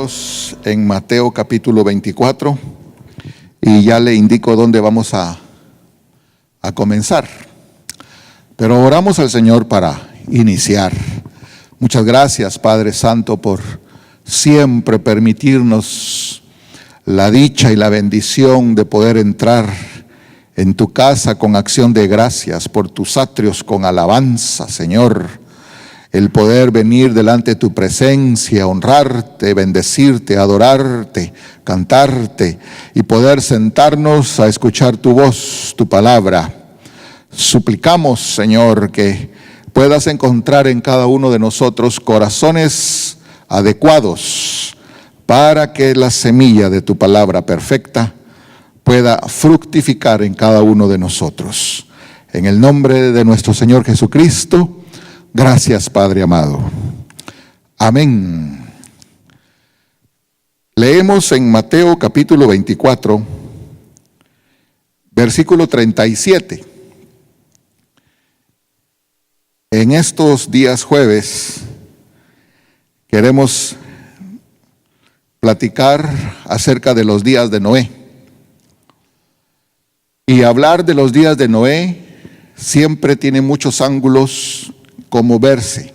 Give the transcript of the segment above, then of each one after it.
Dios en Mateo capítulo 24 y ya le indico dónde vamos a comenzar. Pero oramos al Señor para iniciar. Muchas gracias, Padre Santo, por siempre permitirnos la dicha y la bendición de poder entrar en tu casa con acción de gracias, por tus atrios con alabanza, Señor. El poder venir delante de tu presencia, honrarte, bendecirte, adorarte, cantarte y poder sentarnos a escuchar tu voz, tu palabra. Suplicamos, Señor, que puedas encontrar en cada uno de nosotros corazones adecuados para que la semilla de tu palabra perfecta pueda fructificar en cada uno de nosotros. En el nombre de nuestro Señor Jesucristo, gracias, Padre amado. Amén. Leemos en Mateo capítulo 24, versículo 37. En estos días jueves queremos platicar acerca de los días de Noé. Y hablar de los días de Noé siempre tiene muchos ángulos como verse,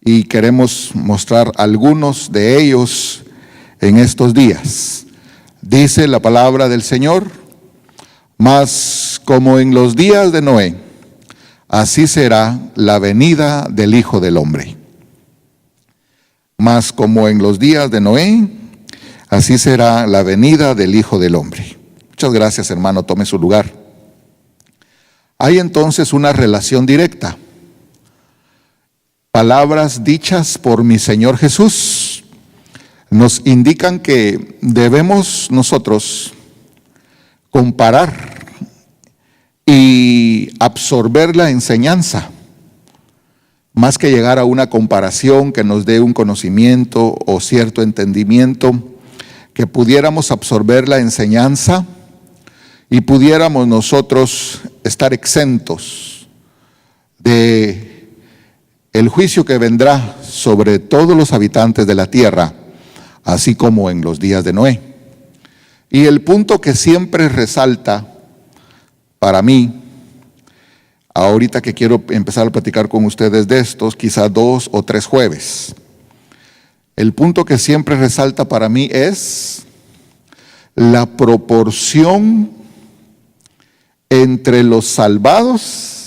y queremos mostrar algunos de ellos en estos días. Dice la palabra del Señor: mas como en los días de Noé, así será la venida del Hijo del Hombre. Mas como en los días de Noé, así será la venida del Hijo del Hombre. Muchas gracias, hermano, tome su lugar. Hay entonces una relación directa. Palabras dichas por mi Señor Jesús nos indican que debemos nosotros comparar y absorber la enseñanza, más que llegar a una comparación que nos dé un conocimiento o cierto entendimiento, que pudiéramos absorber la enseñanza y pudiéramos nosotros estar exentos de el juicio que vendrá sobre todos los habitantes de la tierra, así como en los días de Noé. Y el punto que siempre resalta para mí, ahorita que quiero empezar a platicar con ustedes de estos, quizás 2 o 3 jueves, el punto que siempre resalta para mí es la proporción entre los salvados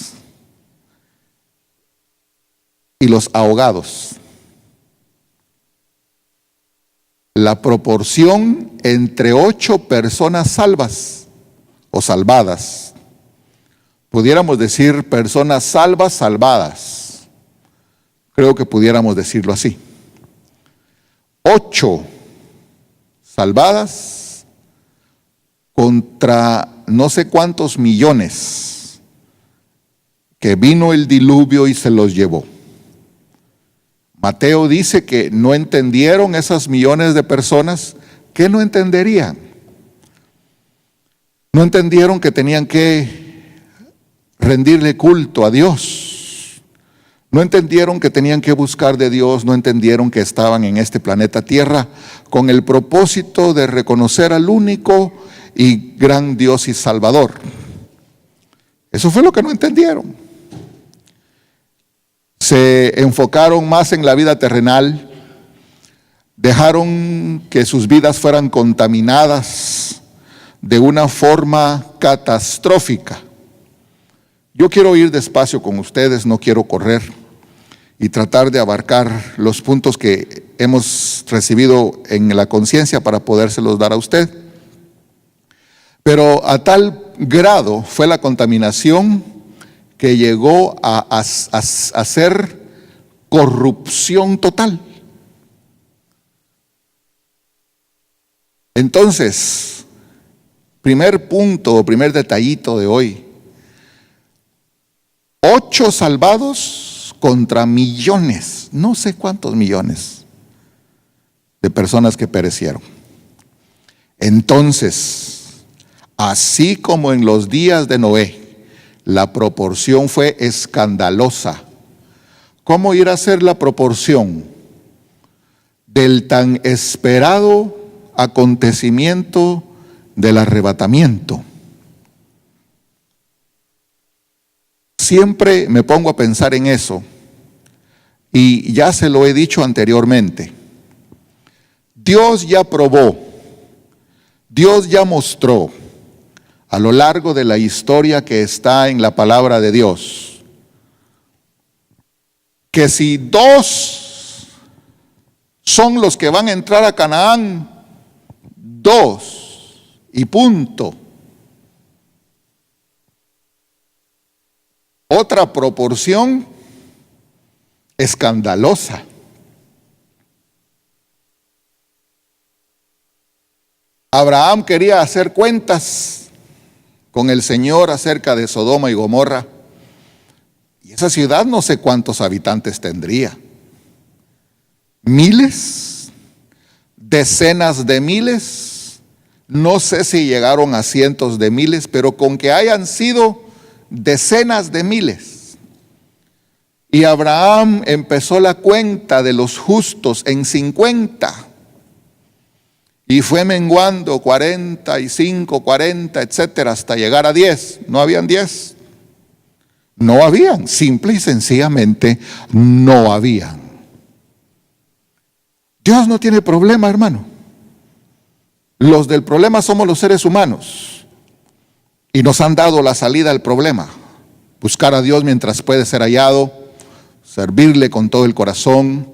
y los ahogados. La proporción entre 8 personas salvas o salvadas. Pudiéramos decir personas salvas, salvadas. Creo que pudiéramos decirlo así. 8 salvadas contra no sé cuántos millones que vino el diluvio y se los llevó. Mateo dice que no entendieron esas millones de personas. ¿Qué no entenderían? No entendieron que tenían que rendirle culto a Dios. No entendieron que tenían que buscar de Dios. No entendieron que estaban en este planeta Tierra con el propósito de reconocer al único y gran Dios y Salvador. Eso fue lo que no entendieron. Se enfocaron más en la vida terrenal, dejaron que sus vidas fueran contaminadas de una forma catastrófica. Yo quiero ir despacio con ustedes, no quiero correr y tratar de abarcar los puntos que hemos recibido en la conciencia para podérselos dar a usted. Pero a tal grado fue la contaminación que llegó a ser corrupción total. Entonces, primer punto o primer detallito de hoy: 8 salvados contra millones, no sé cuántos millones de personas que perecieron. Entonces, así como en los días de Noé, la proporción fue escandalosa. ¿Cómo irá a ser la proporción? del tan esperado acontecimiento del arrebatamiento. Siempre me pongo a pensar en eso, y ya se lo he dicho anteriormente. Dios ya probó, Dios ya mostró a lo largo de la historia que está en la palabra de Dios, que si dos son los que van a entrar a Canaán, dos y punto. Otra proporción escandalosa. Abraham quería hacer cuentas con el Señor acerca de Sodoma y Gomorra, y esa ciudad no sé cuántos habitantes tendría. Miles, decenas de miles, no sé si llegaron a cientos de miles, pero con que hayan sido decenas de miles. Y Abraham empezó la cuenta de los justos en 50 y fue menguando 45, 40, etcétera, hasta llegar a 10. No habían 10. No habían, simple y sencillamente no habían. Dios no tiene problema, hermano. Los del problema somos los seres humanos, y nos han dado la salida al problema: buscar a Dios mientras puede ser hallado, servirle con todo el corazón,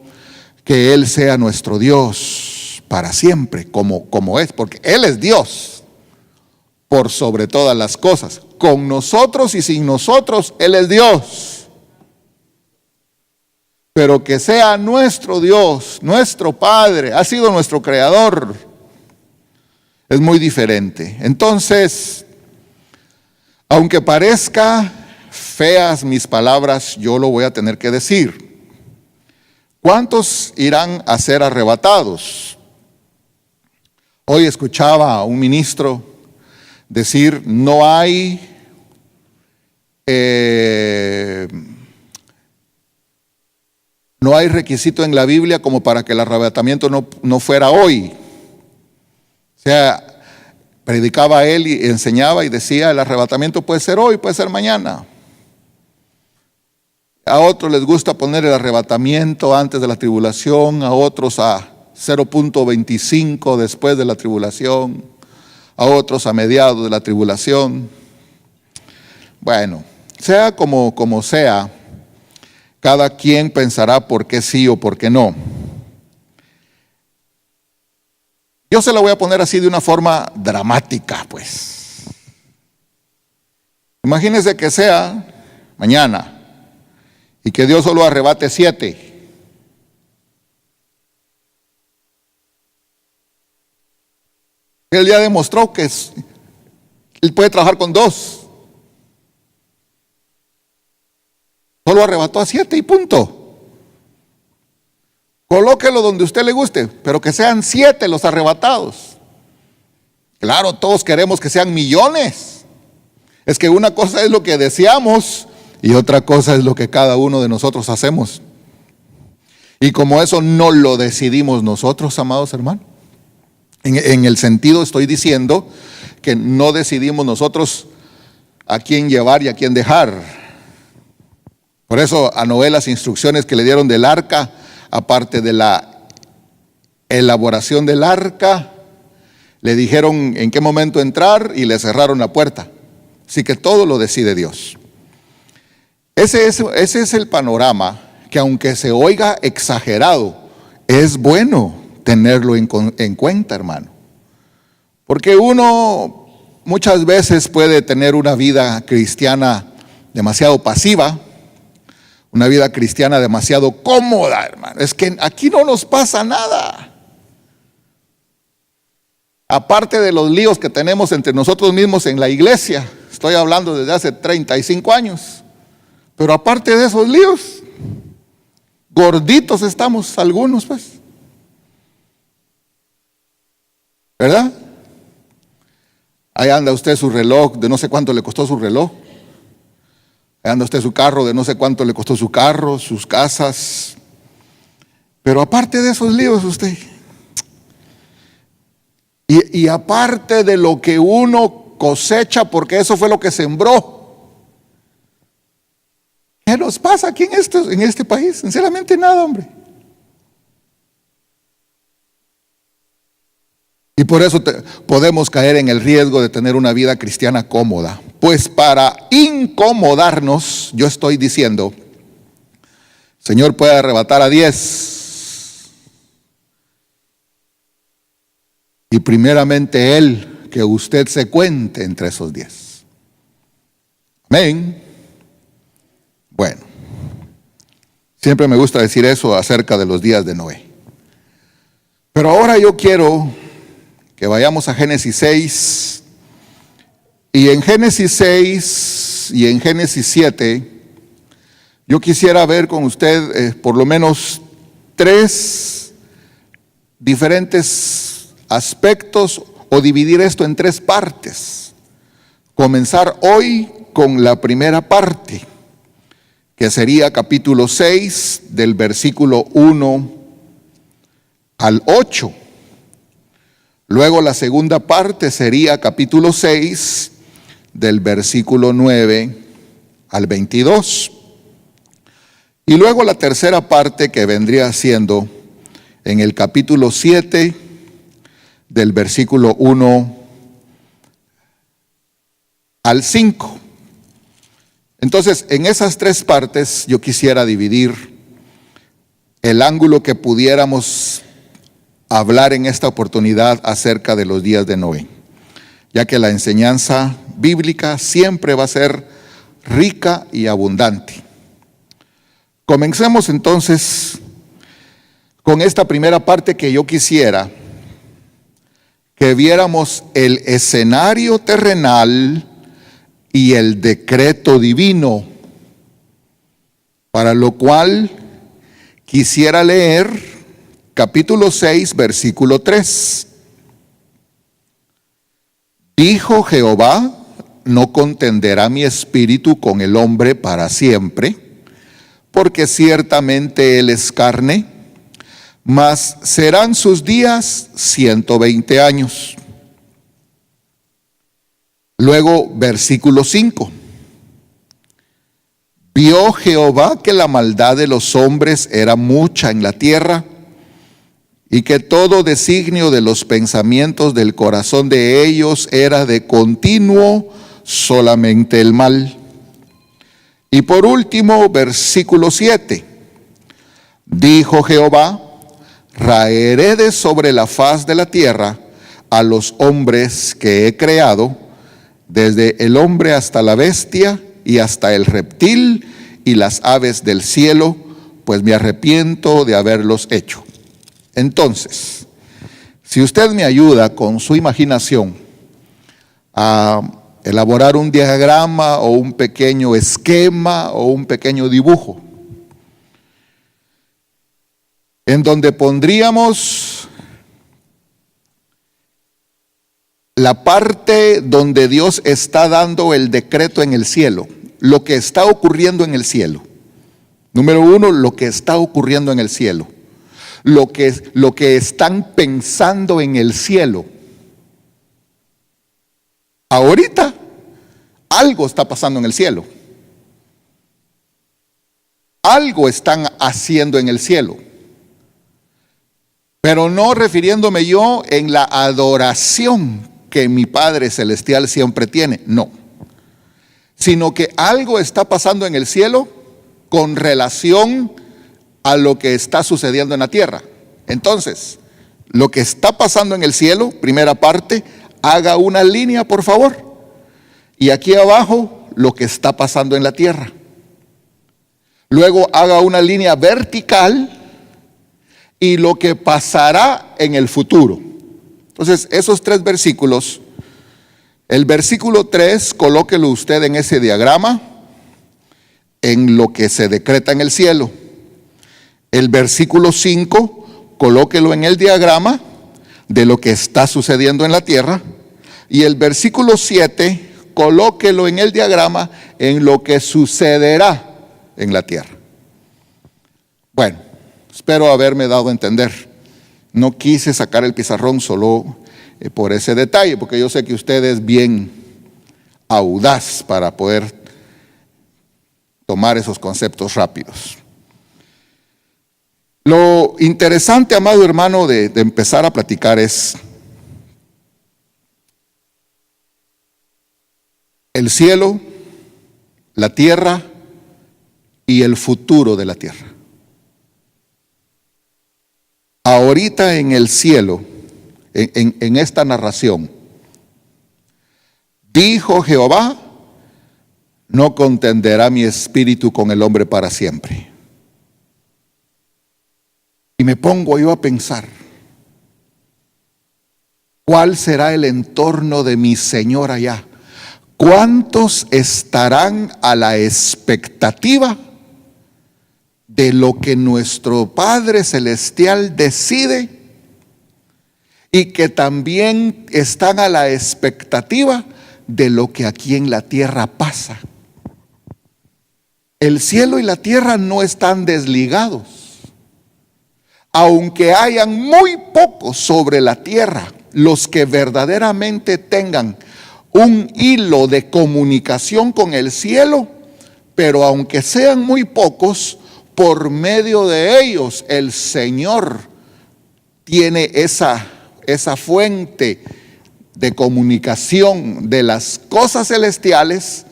que Él sea nuestro Dios para siempre, como es, porque Él es Dios por sobre todas las cosas. Con nosotros y sin nosotros, Él es Dios. Pero que sea nuestro Dios, nuestro Padre, ha sido nuestro Creador, es muy diferente. Entonces, aunque parezca feas mis palabras, yo lo voy a tener que decir. ¿Cuántos irán a ser arrebatados? Hoy escuchaba a un ministro decir, no hay requisito en la Biblia como para que el arrebatamiento no fuera hoy. O sea, predicaba él y enseñaba y decía, el arrebatamiento puede ser hoy, puede ser mañana. A otros les gusta poner el arrebatamiento antes de la tribulación, a otros a 0.25 después de la tribulación, a otros a mediados de la tribulación. Bueno, sea como sea, cada quien pensará por qué sí o por qué no. Yo se lo voy a poner así de una forma dramática, pues. Imagínense que sea mañana y que Dios solo arrebate 7. Él ya demostró que Él puede trabajar con 2. Solo arrebató a 7 y punto. Colóquelo donde a usted le guste, pero que sean 7 los arrebatados. Claro, todos queremos que sean millones. Es que una cosa es lo que deseamos y otra cosa es lo que cada uno de nosotros hacemos. Y como eso no lo decidimos nosotros, amados hermanos, en el sentido estoy diciendo que no decidimos nosotros a quién llevar y a quién dejar. Por eso a Noé las instrucciones que le dieron del arca, aparte de la elaboración del arca, le dijeron en qué momento entrar y le cerraron la puerta. Así que todo lo decide Dios. Ese es el panorama que, aunque se oiga exagerado, es bueno tenerlo en cuenta, hermano. Porque uno muchas veces puede tener una vida cristiana demasiado pasiva, una vida cristiana demasiado cómoda, hermano. Es que aquí no nos pasa nada. Aparte de los líos que tenemos entre nosotros mismos en la iglesia, estoy hablando desde hace 35 años, pero aparte de esos líos, gorditos estamos algunos, pues. ¿Verdad? Ahí anda usted su reloj, de no sé cuánto le costó su reloj. Ahí anda usted su carro, de no sé cuánto le costó su carro, sus casas. Pero aparte de esos líos, usted, y aparte de lo que uno cosecha, porque eso fue lo que sembró, ¿qué nos pasa aquí en este país? Sinceramente nada, hombre. Y por eso podemos caer en el riesgo de tener una vida cristiana cómoda. Pues para incomodarnos, yo estoy diciendo, Señor puede arrebatar a 10. Y primeramente Él, que usted se cuente entre esos 10. Amén. Bueno, siempre me gusta decir eso acerca de los días de Noé. Pero ahora yo quiero que vayamos a Génesis 6. Y en Génesis 6 y en Génesis 7, yo quisiera ver con usted por lo menos 3 diferentes aspectos, o dividir esto en 3 partes. Comenzar hoy con la primera parte, que sería capítulo 6, del versículo 1 al 8. Luego la segunda parte sería capítulo 6, del versículo 9 al 22. Y luego la tercera parte, que vendría siendo en el capítulo 7, del versículo 1 al 5. Entonces, en esas 3 partes yo quisiera dividir el ángulo que pudiéramos hablar en esta oportunidad acerca de los días de Noé, ya que la enseñanza bíblica siempre va a ser rica y abundante. Comencemos entonces con esta primera parte, que yo quisiera que viéramos el escenario terrenal y el decreto divino, para lo cual quisiera leer capítulo 6, versículo 3. Dijo Jehová: no contenderá mi espíritu con el hombre para siempre, porque ciertamente él es carne, mas serán sus días 120 años. Luego, versículo 5. Vio Jehová que la maldad de los hombres era mucha en la tierra, y que todo designio de los pensamientos del corazón de ellos era de continuo solamente el mal. Y por último, versículo 7. Dijo Jehová: raeré de sobre la faz de la tierra a los hombres que he creado, desde el hombre hasta la bestia y hasta el reptil y las aves del cielo, pues me arrepiento de haberlos hecho. Entonces, si usted me ayuda con su imaginación a elaborar un diagrama o un pequeño esquema o un pequeño dibujo, en donde pondríamos la parte donde Dios está dando el decreto en el cielo, lo que está ocurriendo en el cielo. Número 1, lo que está ocurriendo en el cielo, lo que están pensando en el cielo. Ahorita algo está pasando en el cielo, algo están haciendo en el cielo. Pero no refiriéndome yo en la adoración que mi Padre Celestial siempre tiene, no. Sino que algo está pasando en el cielo con relación a lo que está sucediendo en la tierra. Entonces, lo que está pasando en el cielo, primera parte, haga una línea, por favor. Y aquí abajo, lo que está pasando en la tierra. Luego haga una línea vertical y lo que pasará en el futuro. Entonces, esos 3 versículos, el versículo 3, colóquelo usted en ese diagrama, en lo que se decreta en el cielo. El versículo 5, colóquelo en el diagrama de lo que está sucediendo en la tierra. Y el versículo 7, colóquelo en el diagrama en lo que sucederá en la tierra. Bueno, espero haberme dado a entender. No quise sacar el pizarrón solo por ese detalle, porque yo sé que usted es bien audaz para poder tomar esos conceptos rápidos. Lo interesante, amado hermano, de empezar a platicar es el cielo, la tierra y el futuro de la tierra. Ahorita en el cielo, en esta narración, dijo Jehová, no contenderá mi espíritu con el hombre para siempre. Y me pongo yo a pensar, ¿cuál será el entorno de mi Señor allá? ¿Cuántos estarán a la expectativa de lo que nuestro Padre Celestial decide y que también están a la expectativa de lo que aquí en la tierra pasa? El cielo y la tierra no están desligados. Aunque hayan muy pocos sobre la tierra, los que verdaderamente tengan un hilo de comunicación con el cielo, pero aunque sean muy pocos, por medio de ellos el Señor tiene esa fuente de comunicación de las cosas celestiales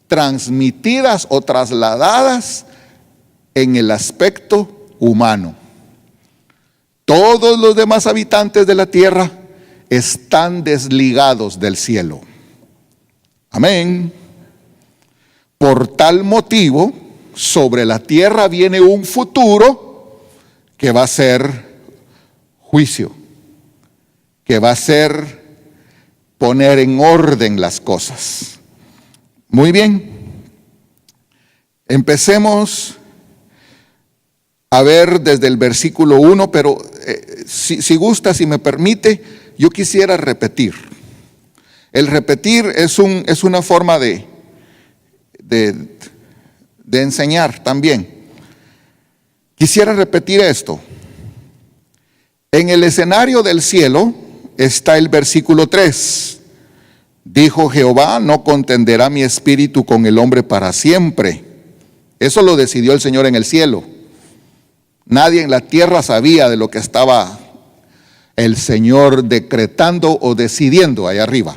transmitidas o trasladadas en el aspecto humano. Todos los demás habitantes de la tierra están desligados del cielo. Amén. Por tal motivo, sobre la tierra viene un futuro que va a ser juicio, que va a ser poner en orden las cosas. Muy bien, empecemos a ver desde el versículo 1, pero si gusta, si me permite, yo quisiera repetir. El repetir es una forma de enseñar también. Quisiera repetir esto. En el escenario del cielo está el versículo 3. Dijo Jehová, no contenderá mi espíritu con el hombre para siempre. Eso lo decidió el Señor en el cielo. Nadie en la tierra sabía de lo que estaba el Señor decretando o decidiendo allá arriba.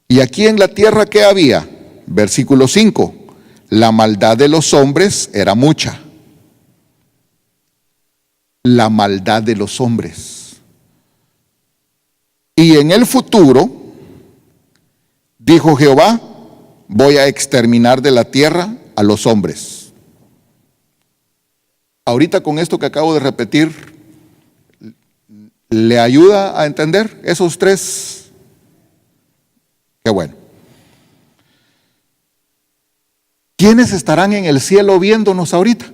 Y aquí en la tierra, ¿qué había? Versículo 5. La maldad de los hombres era mucha. La maldad de los hombres. Y en el futuro, dijo Jehová, voy a exterminar de la tierra a los hombres. Ahorita con esto que acabo de repetir, ¿le ayuda a entender esos tres? Qué bueno. ¿Quiénes estarán en el cielo viéndonos ahorita?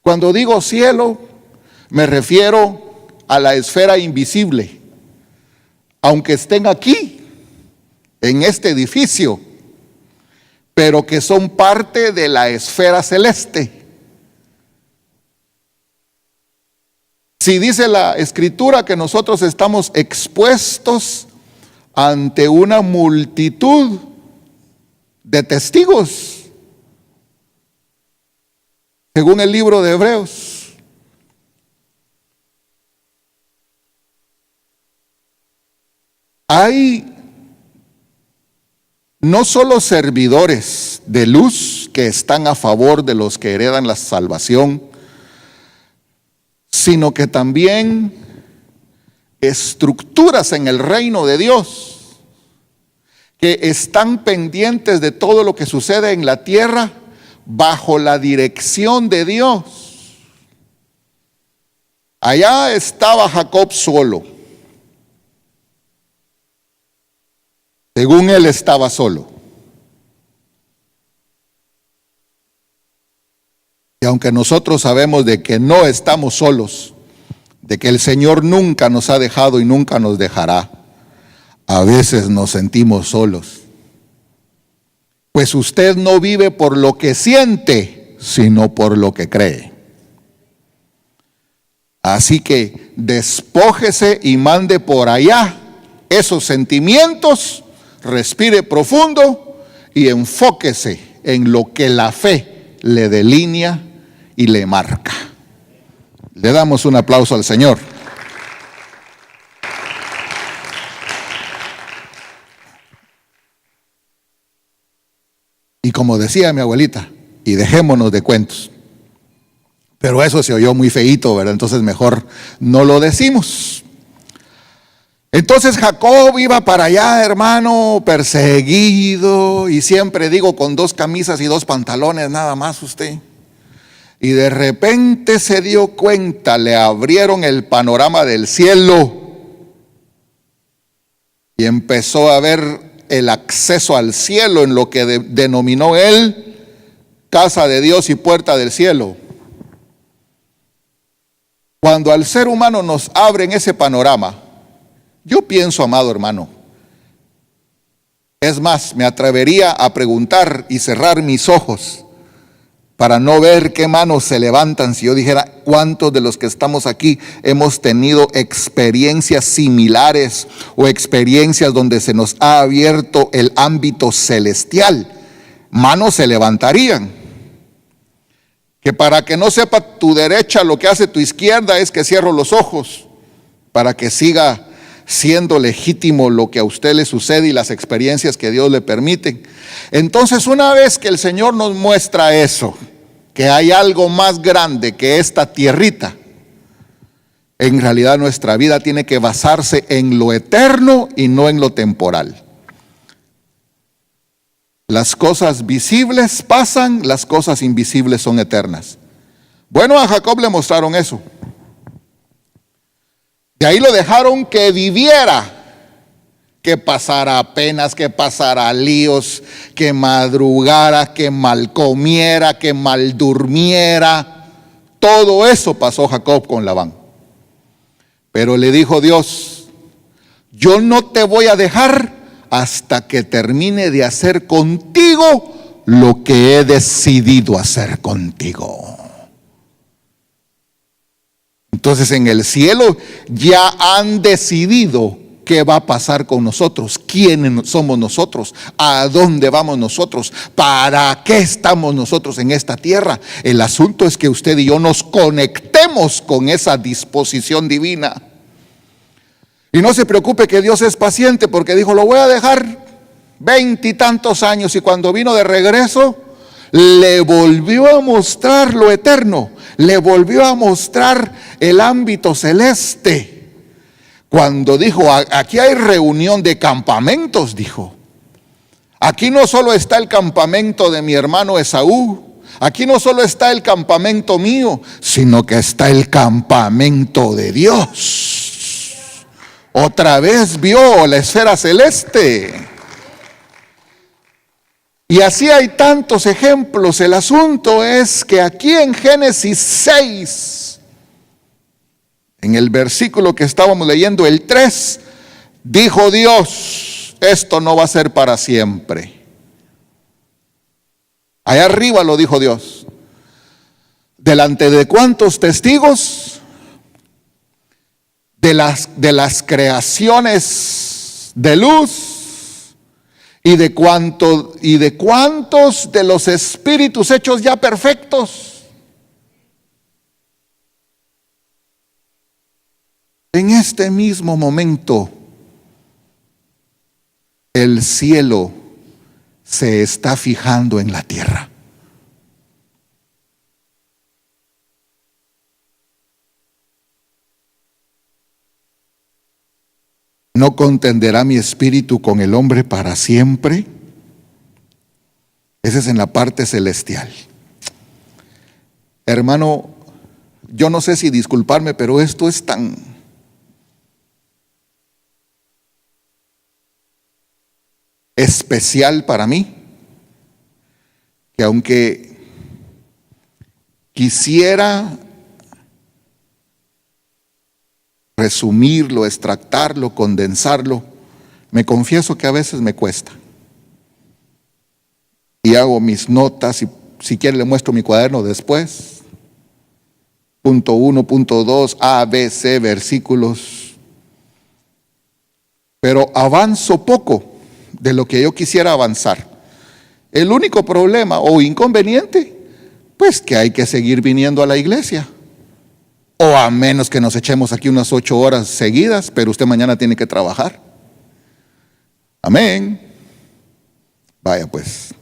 Cuando digo cielo, me refiero a la esfera invisible. Aunque estén aquí, en este edificio, pero que son parte de la esfera celeste. Si dice la Escritura que nosotros estamos expuestos ante una multitud de testigos, según el libro de Hebreos. Hay no solo servidores de luz que están a favor de los que heredan la salvación, sino que también estructuras en el reino de Dios que están pendientes de todo lo que sucede en la tierra bajo la dirección de Dios. Allá estaba Jacob solo. Según él estaba solo. Y aunque nosotros sabemos de que no estamos solos, de que el Señor nunca nos ha dejado y nunca nos dejará, a veces nos sentimos solos. Pues usted no vive por lo que siente, sino por lo que cree. Así que despójese y mande por allá esos sentimientos, respire profundo y enfóquese en lo que la fe le delinea y le marca. Le damos un aplauso al Señor. Y como decía mi abuelita, y dejémonos de cuentos. Pero eso se oyó muy feíto, ¿verdad? Entonces mejor no lo decimos. Entonces Jacob iba para allá, hermano, perseguido, y siempre digo con 2 camisas y 2 pantalones, nada más usted. Y de repente se dio cuenta, le abrieron el panorama del cielo y empezó a ver el acceso al cielo en lo que denominó él casa de Dios y puerta del cielo. Cuando al ser humano nos abren ese panorama, yo pienso, amado hermano, es más, me atrevería a preguntar y cerrar mis ojos para no ver qué manos se levantan si yo dijera cuántos de los que estamos aquí hemos tenido experiencias similares o experiencias donde se nos ha abierto el ámbito celestial. Manos se levantarían. Que para que no sepa tu derecha lo que hace tu izquierda es que cierro los ojos para que siga siendo legítimo lo que a usted le sucede y las experiencias que Dios le permite. Entonces, una vez que el Señor nos muestra eso, que hay algo más grande que esta tierrita, en realidad nuestra vida tiene que basarse en lo eterno y no en lo temporal. Las cosas visibles pasan, las cosas invisibles son eternas. Bueno, a Jacob le mostraron eso. De ahí lo dejaron que viviera, que pasara penas, que pasara líos, que madrugara, que mal comiera, que mal durmiera. Todo eso pasó Jacob con Labán. Pero le dijo Dios, yo no te voy a dejar hasta que termine de hacer contigo lo que he decidido hacer contigo. Entonces en el cielo ya han decidido qué va a pasar con nosotros, quiénes somos nosotros, a dónde vamos nosotros, para qué estamos nosotros en esta tierra. El asunto es que usted y yo nos conectemos con esa disposición divina. Y no se preocupe que Dios es paciente, porque dijo, lo voy a dejar 20 y tantos años, y cuando vino de regreso, le volvió a mostrar lo eterno, le volvió a mostrar el ámbito celeste. Cuando dijo, aquí hay reunión de campamentos, dijo. Aquí no solo está el campamento de mi hermano Esaú, aquí no solo está el campamento mío, sino que está el campamento de Dios. Otra vez vio la esfera celeste. Y así hay tantos ejemplos. El asunto es que aquí en Génesis 6, en el versículo que estábamos leyendo, el 3, dijo Dios, esto no va a ser para siempre. Allá arriba lo dijo Dios. ¿Delante de cuántos testigos? De las creaciones de luz y de cuántos de los espíritus hechos ya perfectos. En este mismo momento, el cielo se está fijando en la tierra. ¿No contenderá mi espíritu con el hombre para siempre? Ese es en la parte celestial. Hermano, yo no sé si disculparme, pero esto es tan especial para mí, que aunque quisiera resumirlo, extractarlo, condensarlo, me confieso que a veces me cuesta. Y hago mis notas, y si quiere le muestro mi cuaderno después. punto 1, punto 2, A, B, C, versículos. Pero avanzo poco de lo que yo quisiera avanzar. El único problema o inconveniente, pues que hay que seguir viniendo a la iglesia. O a menos que nos echemos aquí unas 8 horas seguidas, pero usted mañana tiene que trabajar. Amén. Vaya pues.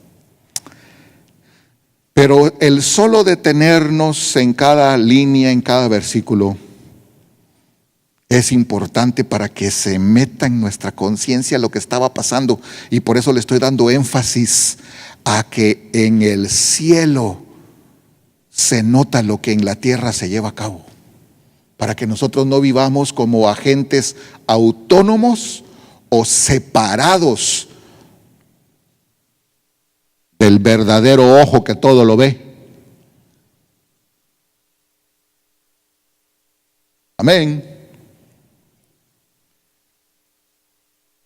Pero el solo detenernos en cada línea, en cada versículo, es importante para que se meta en nuestra conciencia lo que estaba pasando. Y por eso le estoy dando énfasis a que en el cielo se nota lo que en la tierra se lleva a cabo. Para que nosotros no vivamos como agentes autónomos o separados del verdadero ojo que todo lo ve. Amén.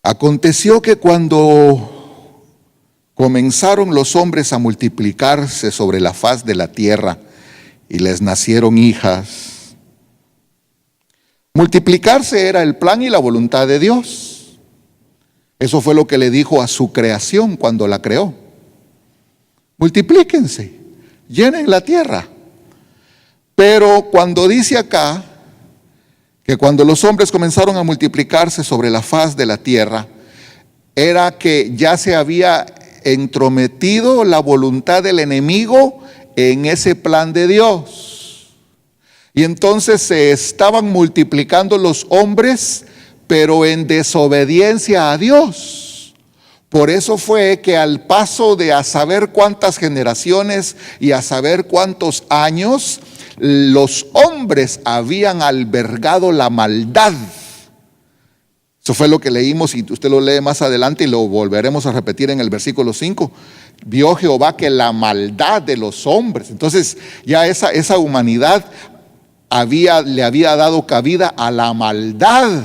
Aconteció que cuando comenzaron los hombres a multiplicarse sobre la faz de la tierra y les nacieron hijas, multiplicarse era el plan y la voluntad de Dios. Eso fue lo que le dijo a su creación cuando la creó. Multiplíquense, llenen la tierra. Pero cuando dice acá que cuando los hombres comenzaron a multiplicarse sobre la faz de la tierra, era que ya se había entrometido la voluntad del enemigo en ese plan de Dios. Y entonces se estaban multiplicando los hombres, pero en desobediencia a Dios. Por eso fue que al paso de a saber cuántas generaciones y a saber cuántos años, los hombres habían albergado la maldad. Eso fue lo que leímos y usted lo lee más adelante y lo volveremos a repetir en el versículo 5. Vio Jehová que la maldad de los hombres. Entonces ya esa humanidad le había dado cabida a la maldad.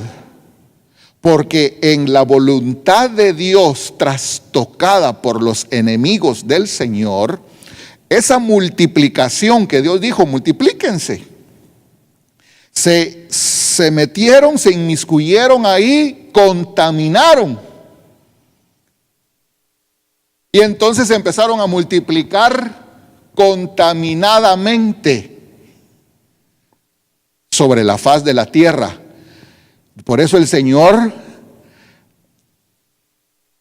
Porque en la voluntad de Dios trastocada por los enemigos del Señor, esa multiplicación que Dios dijo, multiplíquense, se metieron, se inmiscuyeron ahí, contaminaron. Y entonces empezaron a multiplicar contaminadamente sobre la faz de la tierra. Por eso el Señor,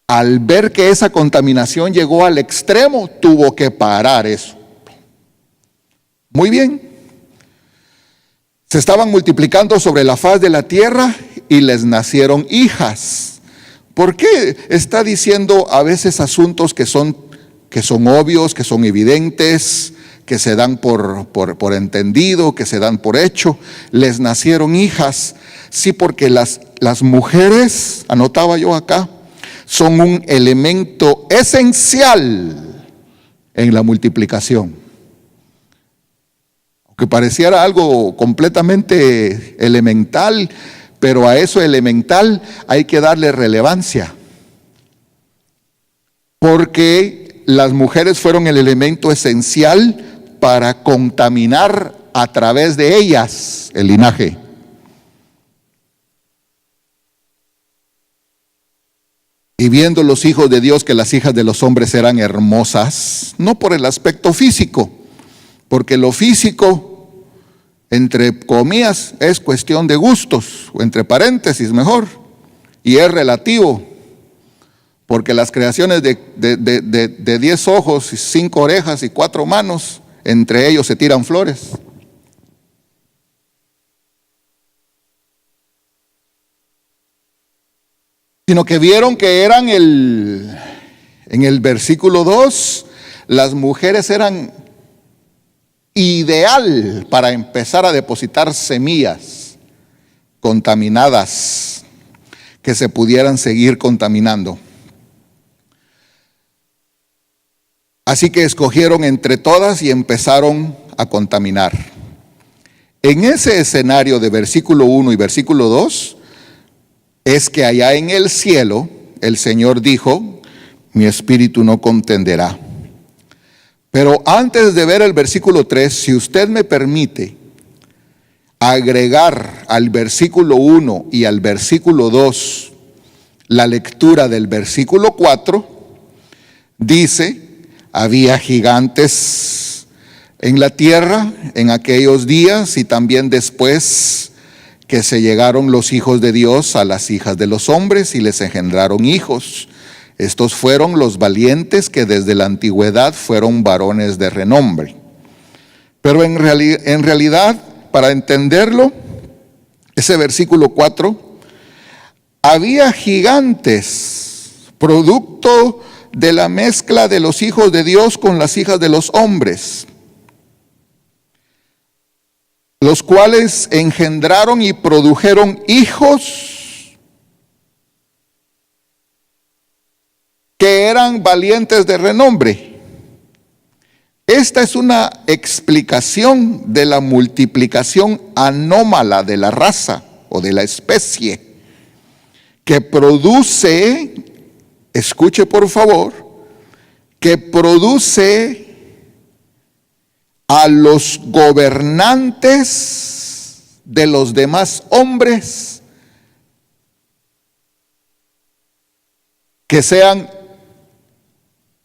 al ver que esa contaminación llegó al extremo, tuvo que parar eso. Muy bien. Se estaban multiplicando sobre la faz de la tierra y les nacieron hijas. ¿Por qué está diciendo a veces asuntos que son obvios, que son evidentes, que se dan por entendido, que se dan por hecho? Les nacieron hijas. Sí, porque las mujeres, anotaba yo acá, son un elemento esencial en la multiplicación. Aunque pareciera algo completamente elemental, pero a eso elemental hay que darle relevancia. Porque las mujeres fueron el elemento esencial para contaminar a través de ellas el linaje. Y viendo los hijos de Dios que las hijas de los hombres eran hermosas, no por el aspecto físico, porque lo físico, entre comillas, es cuestión de gustos, o entre paréntesis mejor, y es relativo, porque las creaciones de 10 ojos, 5 orejas y 4 manos, entre ellos se tiran flores. Sino que vieron que eran en el versículo 2, las mujeres eran ideal para empezar a depositar semillas contaminadas que se pudieran seguir contaminando. Así que escogieron entre todas y empezaron a contaminar. En ese escenario de versículo 1 y versículo 2, es que allá en el cielo el Señor dijo, mi espíritu no contenderá. Pero antes de ver el versículo 3, si usted me permite, agregar al versículo 1 y al versículo 2 la lectura del versículo 4, dice: había gigantes en la tierra en aquellos días y también después que se llegaron los hijos de Dios a las hijas de los hombres y les engendraron hijos. Estos fueron los valientes que desde la antigüedad fueron varones de renombre. Pero en realidad, para entenderlo, ese versículo 4, había gigantes, producto de la mezcla de los hijos de Dios con las hijas de los hombres, los cuales engendraron y produjeron hijos que eran valientes de renombre. Esta es una explicación de la multiplicación anómala de la raza o de la especie, que produce, escuche por favor, que produce a los gobernantes de los demás hombres que sean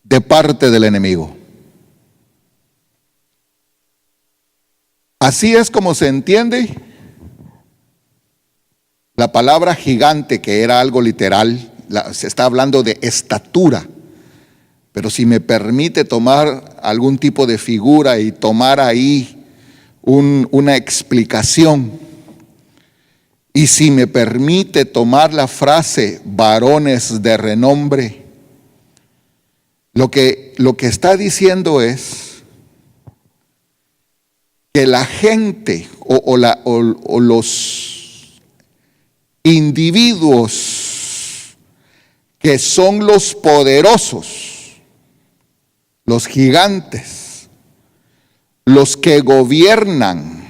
de parte del enemigo. Así es como se entiende la palabra gigante, que era algo literal. Se está hablando de estatura. Pero si me permite tomar algún tipo de figura y tomar ahí una explicación, y si me permite tomar la frase varones de renombre, lo que está diciendo es que la gente o los individuos que son los poderosos, los gigantes, los que gobiernan,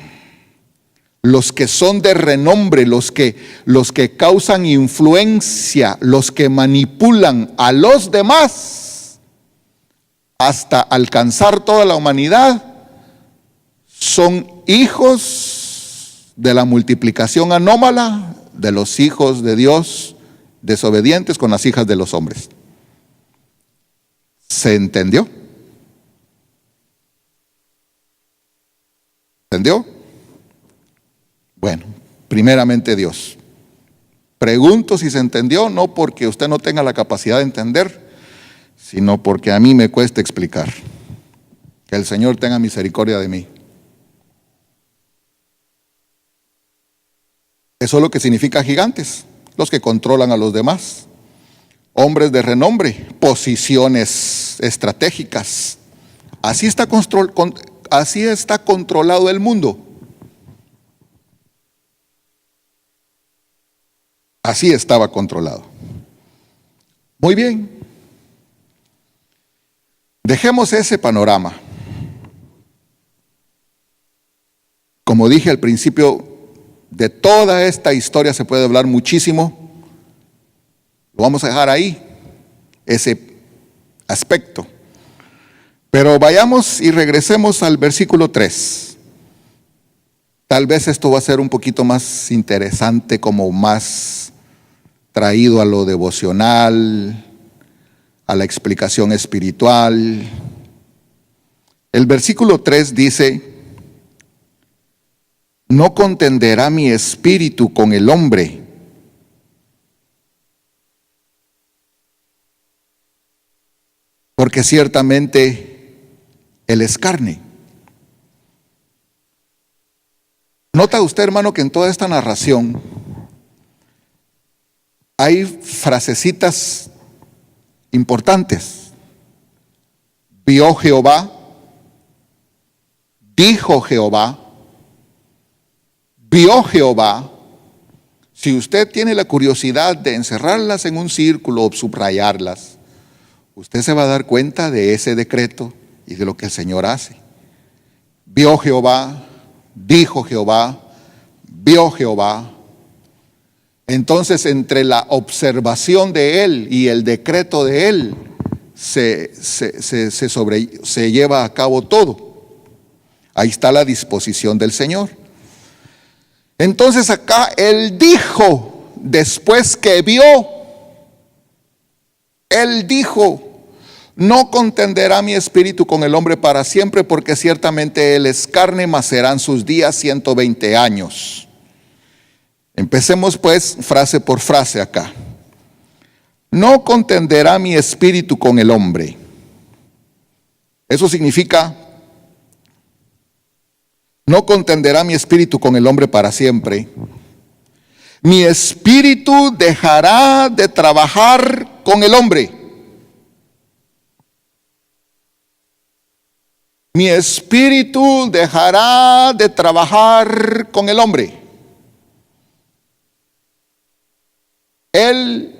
los que son de renombre, los que causan influencia, los que manipulan a los demás hasta alcanzar toda la humanidad, son hijos de la multiplicación anómala de los hijos de Dios desobedientes con las hijas de los hombres. ¿Se entendió? ¿Entendió? Bueno, primeramente Dios. Pregunto si se entendió, no porque usted no tenga la capacidad de entender, sino porque a mí me cuesta explicar. Que el Señor tenga misericordia de mí. Eso es lo que significa gigantes, los que controlan a los demás. Hombres de renombre, posiciones estratégicas. Así está controlado el mundo. Así estaba controlado. Muy bien. Dejemos ese panorama. Como dije al principio, de toda esta historia se puede hablar muchísimo. Lo vamos a dejar ahí, ese aspecto. Pero vayamos y regresemos al versículo 3. Tal vez esto va a ser un poquito más interesante, como más traído a lo devocional, a la explicación espiritual. El versículo 3 dice: no contenderá mi espíritu con el hombre, porque ciertamente él es carne. Nota usted, hermano, que en toda esta narración hay frasecitas importantes. Vio Jehová, dijo Jehová, vio Jehová. Si usted tiene la curiosidad de encerrarlas en un círculo o subrayarlas, usted se va a dar cuenta de ese decreto y de lo que el Señor hace. Vio Jehová, dijo Jehová, vio Jehová. Entonces, entre la observación de Él y el decreto de Él, se lleva a cabo todo. Ahí está la disposición del Señor. Entonces acá Él dijo, después que vio, Él dijo: no contenderá mi espíritu con el hombre para siempre, porque ciertamente él es carne, mas serán sus días 120 años. Empecemos pues frase por frase acá. No contenderá mi espíritu con el hombre. Eso significa: no contenderá mi espíritu con el hombre para siempre. Mi espíritu dejará de trabajar con el hombre. Mi espíritu dejará de trabajar con el hombre. Él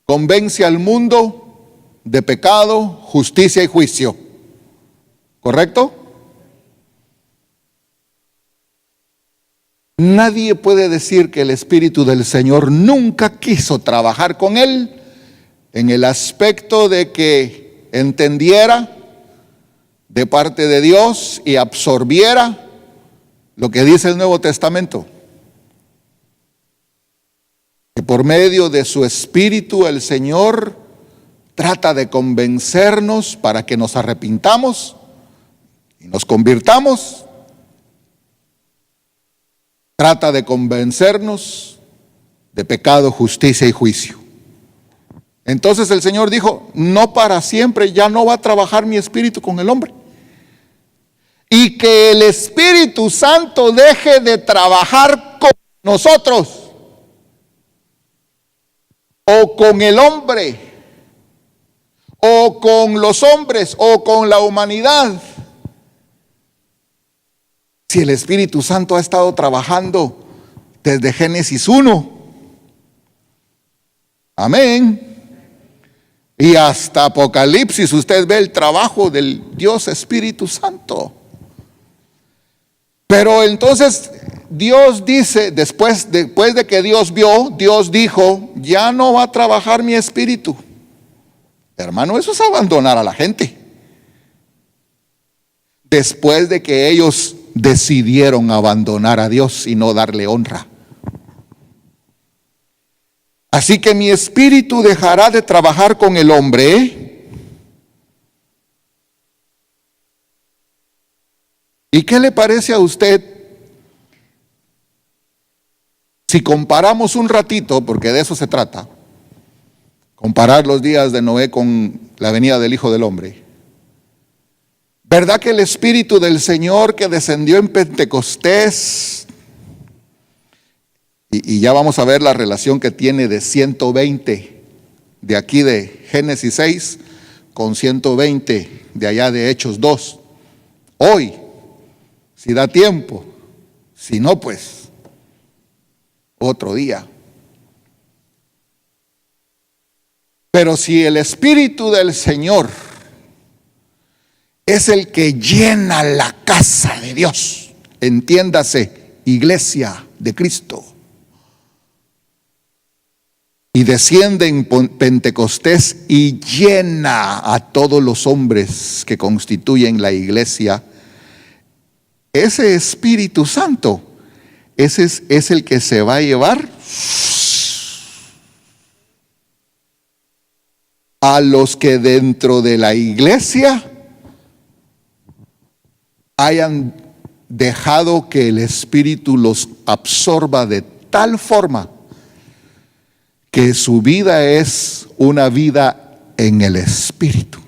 convence al mundo de pecado, justicia y juicio. ¿Correcto? Nadie puede decir que el Espíritu del Señor nunca quiso trabajar con él en el aspecto de que entendiera de parte de Dios y absorbiera lo que dice el Nuevo Testamento. Que por medio de su Espíritu el Señor trata de convencernos para que nos arrepintamos y nos convirtamos. Trata de convencernos de pecado, justicia y juicio. Entonces el Señor dijo: no para siempre, ya no va a trabajar mi Espíritu con el hombre. Y que el Espíritu Santo deje de trabajar con nosotros, o con el hombre, o con los hombres, o con la humanidad. Si el Espíritu Santo ha estado trabajando desde Génesis 1, amén, y hasta Apocalipsis, usted ve el trabajo del Dios Espíritu Santo. Pero entonces Dios dice, después de que Dios vio, Dios dijo: ya no va a trabajar mi espíritu. Hermano, eso es abandonar a la gente. Después de que ellos decidieron abandonar a Dios y no darle honra. Así que mi espíritu dejará de trabajar con el hombre. ¿Y qué le parece a usted si comparamos un ratito, porque de eso se trata, comparar los días de Noé con la venida del Hijo del Hombre? ¿Verdad que el Espíritu del Señor que descendió en Pentecostés, y ya vamos a ver la relación que tiene de 120 de aquí de Génesis 6 con 120 de allá de Hechos 2, hoy, si da tiempo, si no, pues otro día. Pero si el Espíritu del Señor es el que llena la casa de Dios, entiéndase, iglesia de Cristo, y desciende en Pentecostés y llena a todos los hombres que constituyen la iglesia, ese Espíritu Santo, ese es el que se va a llevar a los que dentro de la iglesia hayan dejado que el Espíritu los absorba de tal forma que su vida es una vida en el Espíritu.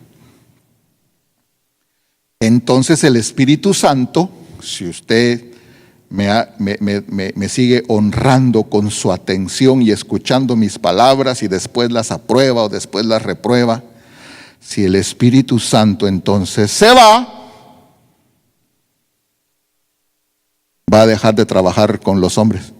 Entonces el Espíritu Santo, si usted me sigue honrando con su atención y escuchando mis palabras y después las aprueba o después las reprueba, si el Espíritu Santo entonces se va a dejar de trabajar con los hombres.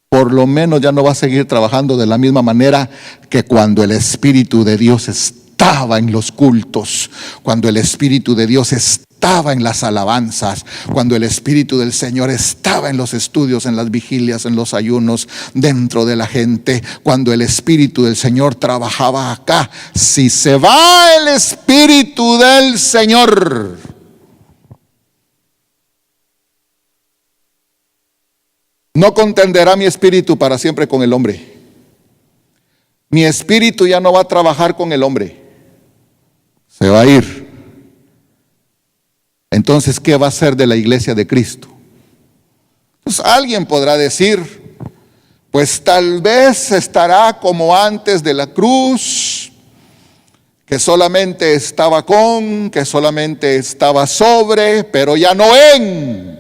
Por lo menos ya no va a seguir trabajando de la misma manera que cuando el Espíritu de Dios estaba en los cultos, cuando el Espíritu de Dios estaba en las alabanzas, cuando el Espíritu del Señor estaba en los estudios, en las vigilias, en los ayunos, dentro de la gente, cuando el Espíritu del Señor trabajaba acá. Si se va el Espíritu del Señor, No contenderá mi espíritu para siempre con el hombre. Mi espíritu ya no va a trabajar con el hombre. Se va a ir. Entonces, ¿qué va a hacer de la iglesia de Cristo? Pues alguien podrá decir, pues tal vez estará como antes de la cruz, que solamente estaba con, que solamente estaba sobre, pero ya no en.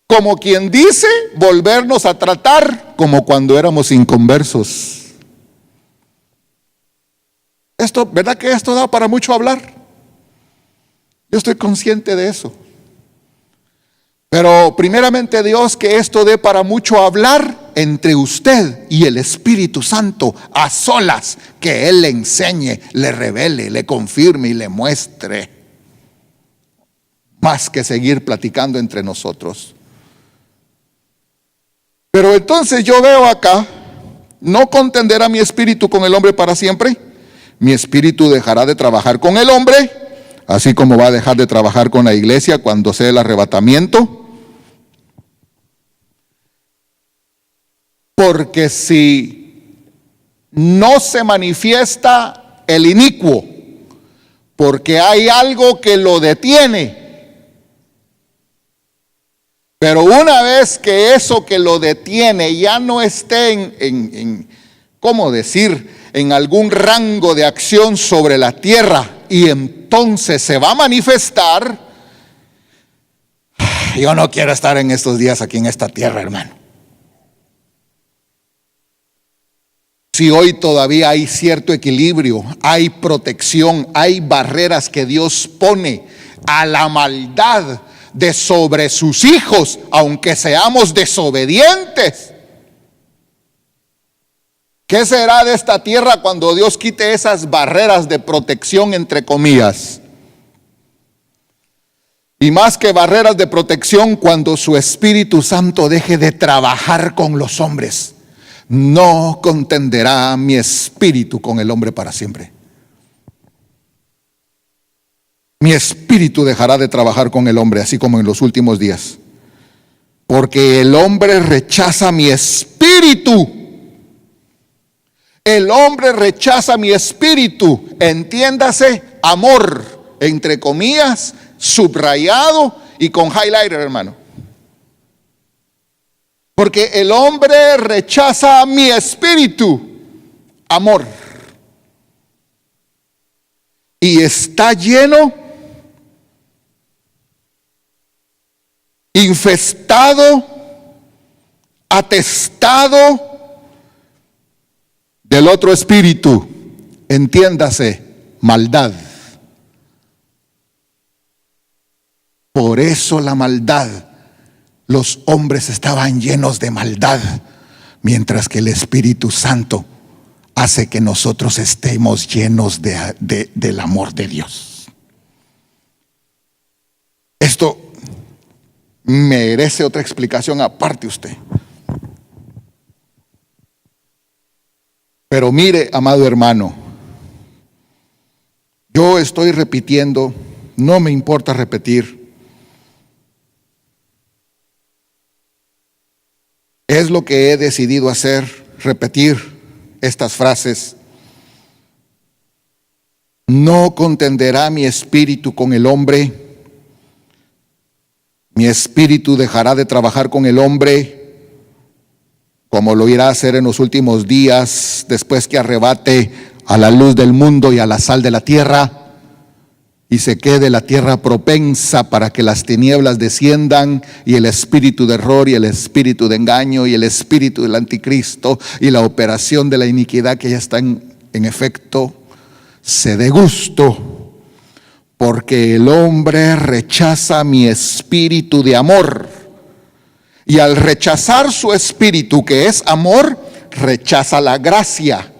Como quien dice, volvernos a tratar como cuando éramos inconversos. Esto, ¿verdad que esto da para mucho hablar? Yo estoy consciente de eso. Pero primeramente Dios, que esto dé para mucho hablar entre usted y el Espíritu Santo a solas, que Él le enseñe, le revele, le confirme y le muestre, más que seguir platicando entre nosotros. Pero entonces yo veo acá, no contenderá mi espíritu con el hombre para siempre. Mi espíritu dejará de trabajar con el hombre, así como va a dejar de trabajar con la iglesia cuando sea el arrebatamiento. Porque si no se manifiesta el inicuo, porque hay algo que lo detiene. Pero una vez que eso que lo detiene ya no esté ¿cómo decir?, en algún rango de acción sobre la tierra, y entonces se va a manifestar. Yo no quiero estar en estos días aquí en esta tierra, hermano. Si hoy todavía hay cierto equilibrio, hay protección, hay barreras que Dios pone a la maldad de sobre sus hijos, aunque seamos desobedientes. ¿Qué será de esta tierra cuando Dios quite esas barreras de protección, entre comillas? Y más que barreras de protección, cuando su Espíritu Santo deje de trabajar con los hombres. No contenderá mi espíritu con el hombre para siempre. Mi espíritu dejará de trabajar con el hombre, así como en los últimos días. Porque el hombre rechaza mi espíritu. El hombre rechaza mi espíritu. Entiéndase, amor, entre comillas, subrayado y con highlighter, hermano. Porque el hombre rechaza mi espíritu, amor. Y está lleno, infestado, atestado del otro espíritu, entiéndase, maldad. Por eso la maldad, los hombres estaban llenos de maldad, mientras que el Espíritu Santo hace que nosotros estemos llenos del amor de Dios. Esto merece otra explicación aparte usted. Pero mire, amado hermano, yo estoy repitiendo, no me importa repetir. Es lo que he decidido hacer, repetir estas frases. No contenderá mi espíritu con el hombre. Mi espíritu dejará de trabajar con el hombre, como lo irá a hacer en los últimos días, después que arrebate a la luz del mundo y a la sal de la tierra, y se quede la tierra propensa para que las tinieblas desciendan, y el espíritu de error y el espíritu de engaño y el espíritu del anticristo y la operación de la iniquidad que ya está en efecto se dé gusto, porque el hombre rechaza mi espíritu de amor, y al rechazar su espíritu que es amor, rechaza la gracia.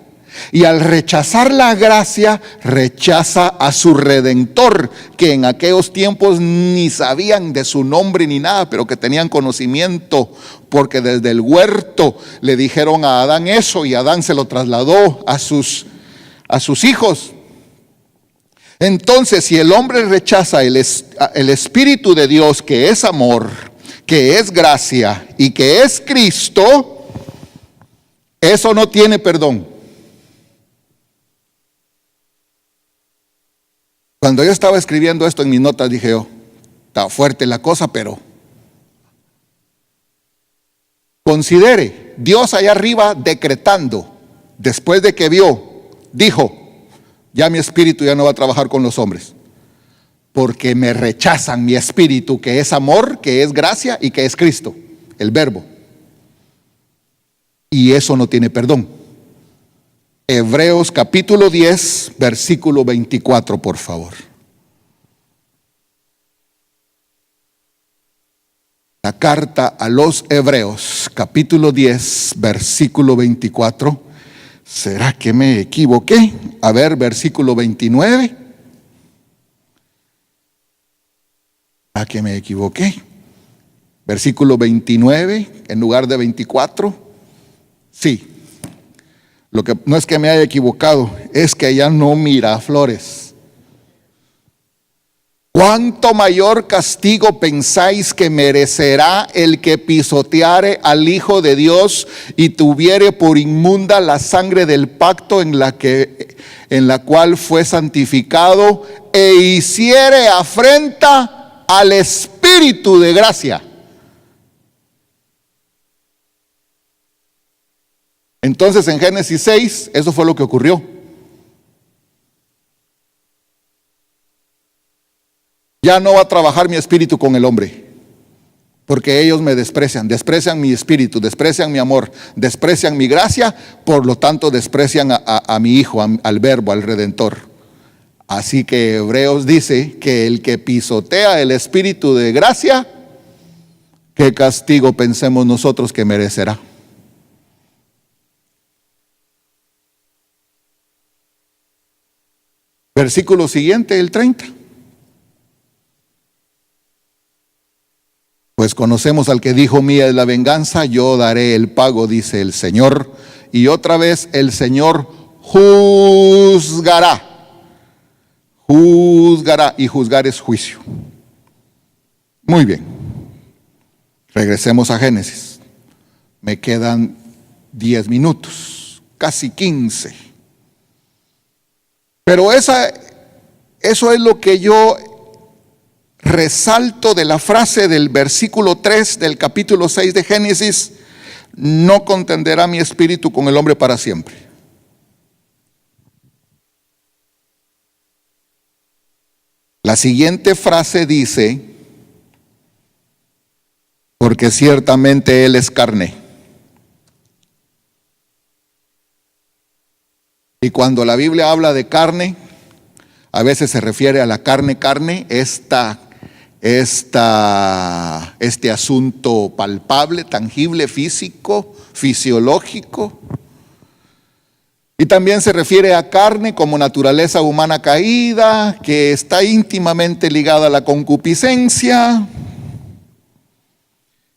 Y al rechazar la gracia, rechaza a su Redentor, que en aquellos tiempos ni sabían de su nombre ni nada, pero que tenían conocimiento, porque desde el huerto le dijeron a Adán eso, y Adán se lo trasladó a sus hijos. Entonces, si el hombre rechaza el Espíritu de Dios, que es amor, que es gracia y que es Cristo, eso no tiene perdón. Cuando yo estaba escribiendo esto en mis notas, dije yo, está fuerte la cosa, pero considere, Dios allá arriba decretando, después de que vio, dijo, ya mi espíritu ya no va a trabajar con los hombres, porque me rechazan mi espíritu, que es amor, que es gracia y que es Cristo, el verbo. Y eso no tiene perdón. Hebreos capítulo 10, versículo 24, por favor. La carta a los Hebreos, capítulo 10, versículo 24. ¿Será que me equivoqué? A ver, versículo 29. ¿A que me equivoqué? Versículo 29 en lugar de 24. Sí. Lo que no es que me haya equivocado, es que ella no mira flores. ¿Cuánto mayor castigo pensáis que merecerá el que pisoteare al Hijo de Dios y tuviere por inmunda la sangre del pacto en la cual fue santificado e hiciere afrenta al Espíritu de gracia? Entonces en Génesis 6, eso fue lo que ocurrió. Ya no va a trabajar mi espíritu con el hombre, porque ellos me desprecian mi espíritu, desprecian mi amor, desprecian mi gracia, por lo tanto desprecian a mi Hijo, al Verbo, al Redentor. Así que Hebreos dice que el que pisotea el espíritu de gracia, ¿qué castigo pensemos nosotros que merecerá? Versículo siguiente, el 30. Pues conocemos al que dijo, mía es la venganza, yo daré el pago, dice el Señor. Y otra vez el Señor juzgará. Juzgará, y juzgar es juicio. Muy bien. Regresemos a Génesis. Me quedan 10 minutos, casi 15. Pero eso es lo que yo resalto de la frase del versículo 3 del capítulo 6 de Génesis: no contenderá mi espíritu con el hombre para siempre. La siguiente frase dice: porque ciertamente él es carne. Y cuando la Biblia habla de carne, a veces se refiere a la carne, este asunto palpable, tangible, físico, fisiológico. Y también se refiere a carne como naturaleza humana caída, que está íntimamente ligada a la concupiscencia.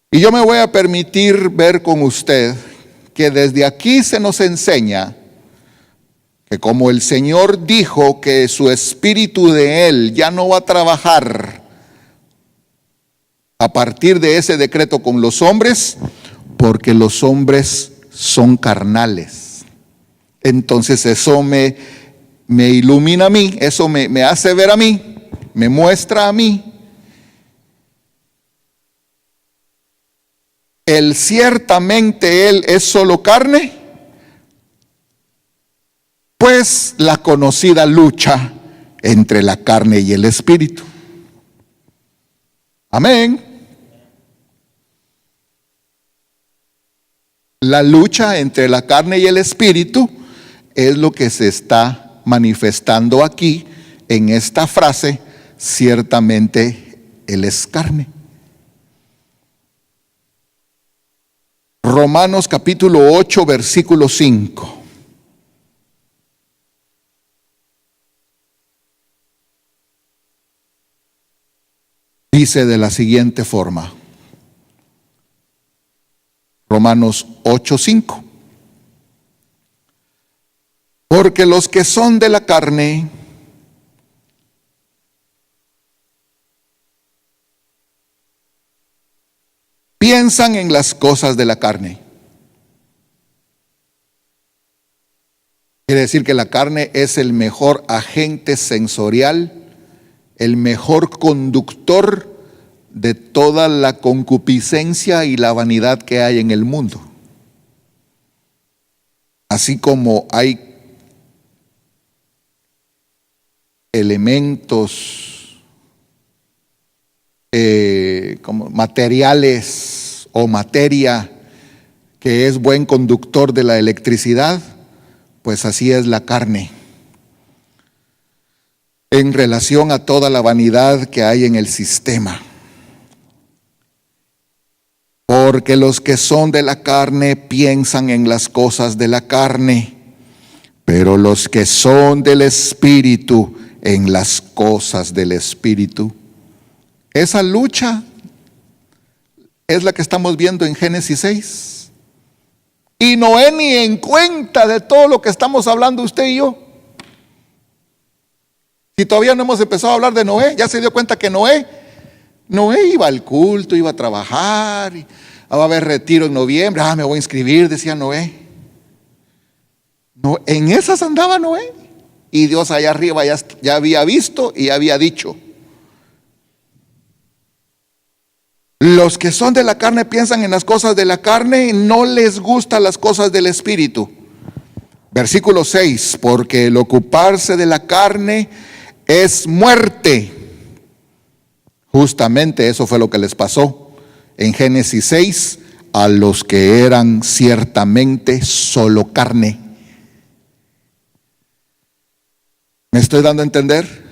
Y yo me voy a permitir ver con usted que desde aquí se nos enseña que como el Señor dijo que su espíritu de Él ya no va a trabajar a partir de ese decreto con los hombres, porque los hombres son carnales. Entonces eso me ilumina a mí, eso me hace ver a mí, me muestra a mí el ciertamente Él es solo carne. Pues la conocida lucha entre la carne y el espíritu. Amén. La lucha entre la carne y el espíritu es lo que se está manifestando aquí en esta frase: ciertamente él es carne. Romanos capítulo 8, versículo 5. Dice de la siguiente forma, Romanos 8:5. Porque los que son de la carne piensan en las cosas de la carne. Quiere decir que la carne es el mejor agente sensorial, el mejor conductor de toda la concupiscencia y la vanidad que hay en el mundo. Así como hay elementos como materiales o materia que es buen conductor de la electricidad, pues así es la carne en relación a toda la vanidad que hay en el sistema. Porque los que son de la carne piensan en las cosas de la carne, pero los que son del Espíritu en las cosas del Espíritu. Esa lucha es la que estamos viendo en Génesis 6. Y Noé ni en cuenta de todo lo que estamos hablando usted y yo. Si todavía no hemos empezado a hablar de Noé, ya se dio cuenta que Noé iba al culto, iba a trabajar, y va a haber retiro en noviembre, me voy a inscribir, decía Noé. No, en esas andaba Noé. Y Dios allá arriba ya había visto y había dicho: los que son de la carne piensan en las cosas de la carne y no les gustan las cosas del Espíritu. Versículo 6, porque el ocuparse de la carne es muerte. Justamente eso fue lo que les pasó en Génesis 6 a los que eran ciertamente solo carne. ¿Me estoy dando a entender?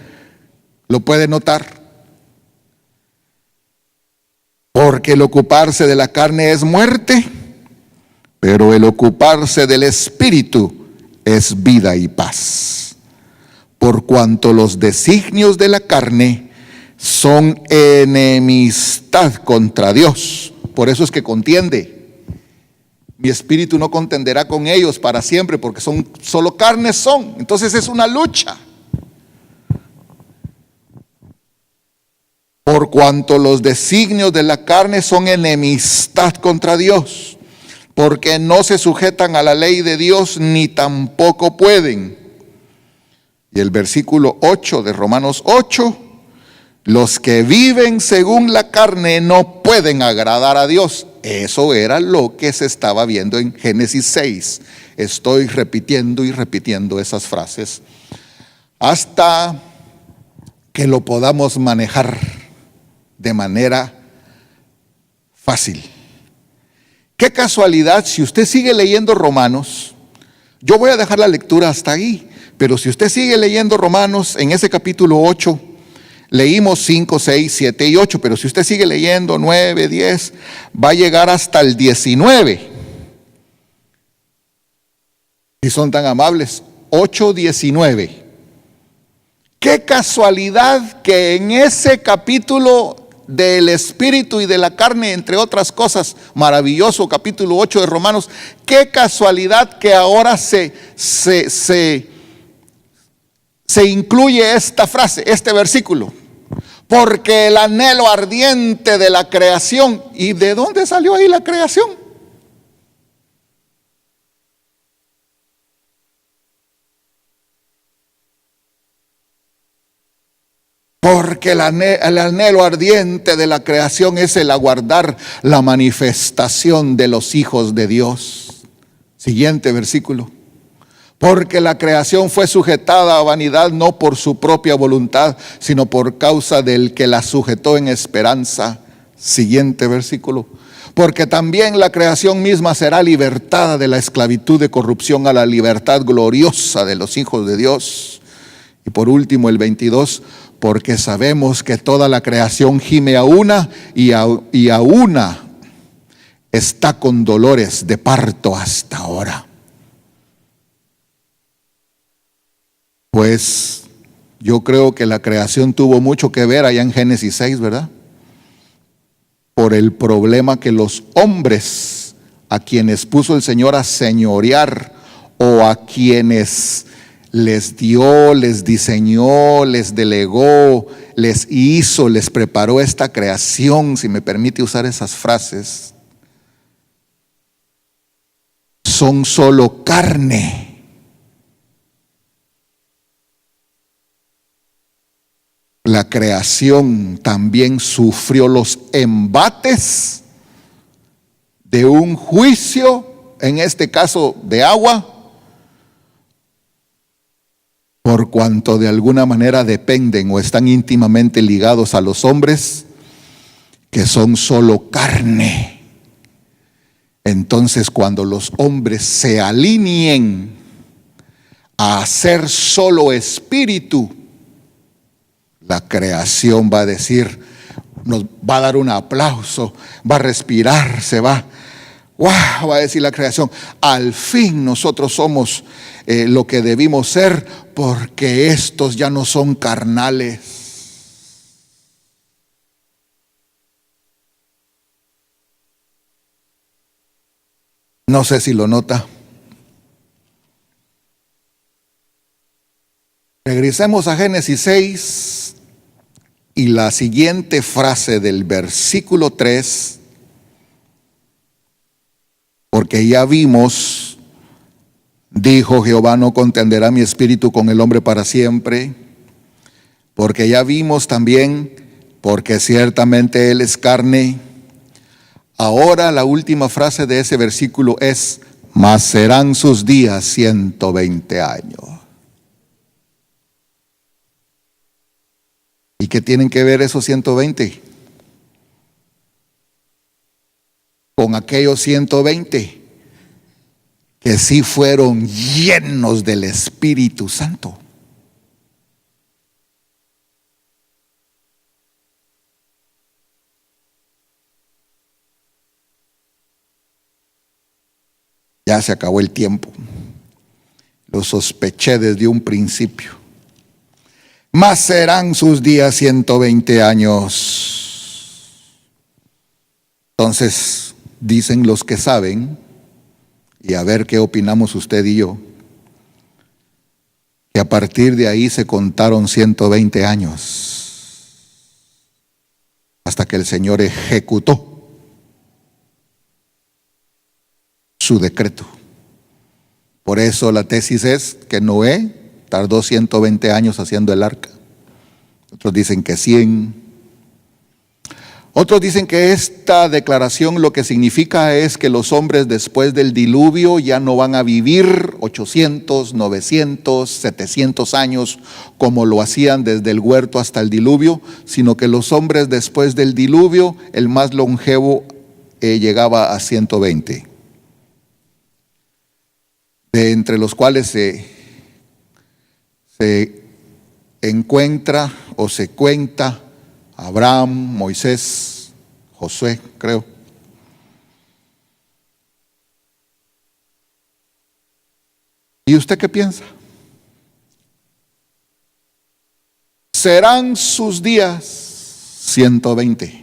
¿Lo puede notar? Porque el ocuparse de la carne es muerte, pero el ocuparse del Espíritu es vida y paz. Por cuanto los designios de la carne son enemistad contra Dios. Por eso es que contiende. Mi espíritu no contenderá con ellos para siempre, porque son solo carnes son. Entonces es una lucha. Por cuanto los designios de la carne son enemistad contra Dios, porque no se sujetan a la ley de Dios ni tampoco pueden. Y el versículo 8 de Romanos 8, los que viven según la carne no pueden agradar a Dios. Eso era lo que se estaba viendo en Génesis 6. Estoy repitiendo y repitiendo esas frases hasta que lo podamos manejar de manera fácil. Qué casualidad, si usted sigue leyendo Romanos, yo voy a dejar la lectura hasta ahí, pero si usted sigue leyendo Romanos, en ese capítulo 8, leímos 5, 6, 7 y 8, pero si usted sigue leyendo 9, 10, va a llegar hasta el 19. Si son tan amables, 8, 19. Qué casualidad que en ese capítulo del espíritu y de la carne, entre otras cosas, maravilloso capítulo 8 de Romanos, qué casualidad que ahora se incluye esta frase, este versículo. Porque el anhelo ardiente de la creación. ¿Y de dónde salió ahí la creación? Porque el anhelo ardiente de la creación es el aguardar la manifestación de los hijos de Dios. Siguiente versículo. Porque la creación fue sujetada a vanidad no por su propia voluntad, sino por causa del que la sujetó en esperanza. Siguiente versículo. Porque también la creación misma será libertada de la esclavitud de corrupción a la libertad gloriosa de los hijos de Dios. Y por último el 22, porque sabemos que toda la creación gime a una y a una está con dolores de parto hasta ahora. Pues yo creo que la creación tuvo mucho que ver allá en Génesis 6, ¿verdad? Por el problema que los hombres a quienes puso el Señor a señorear o a quienes les dio, les diseñó, les delegó, les hizo, les preparó esta creación, si me permite usar esas frases, son solo carne. La creación también sufrió los embates de un juicio, en este caso de agua, por cuanto de alguna manera dependen o están íntimamente ligados a los hombres, que son solo carne. Entonces, cuando los hombres se alineen a ser solo espíritu, la creación va a decir, nos va a dar un aplauso, va a respirar, se va, ¡wow!, va a decir la creación, al fin nosotros somos lo que debimos ser, porque estos ya no son carnales. No sé si lo nota. Regresemos a Génesis 6 y la siguiente frase del versículo 3, porque ya vimos, dijo Jehová, no contenderá mi espíritu con el hombre para siempre, porque ya vimos también, porque ciertamente él es carne. Ahora la última frase de ese versículo es, mas serán sus días 120 años. ¿Y qué tienen que ver esos 120? Con aquellos 120 que sí fueron llenos del Espíritu Santo. Ya se acabó el tiempo. Lo sospeché desde un principio. Mas serán sus días 120 años. Entonces, dicen los que saben, y a ver qué opinamos usted y yo, que a partir de ahí se contaron 120 años, hasta que el Señor ejecutó su decreto. Por eso la tesis es que Noé tardó 120 años haciendo el arca. Otros dicen que 100. Otros dicen que esta declaración lo que significa es que los hombres después del diluvio ya no van a vivir 800, 900, 700 años como lo hacían desde el huerto hasta el diluvio, sino que los hombres después del diluvio, el más longevo llegaba a 120. De entre los cuales se encuentra o se cuenta Abraham, Moisés, Josué, creo. ¿Y usted qué piensa? Serán sus días 120.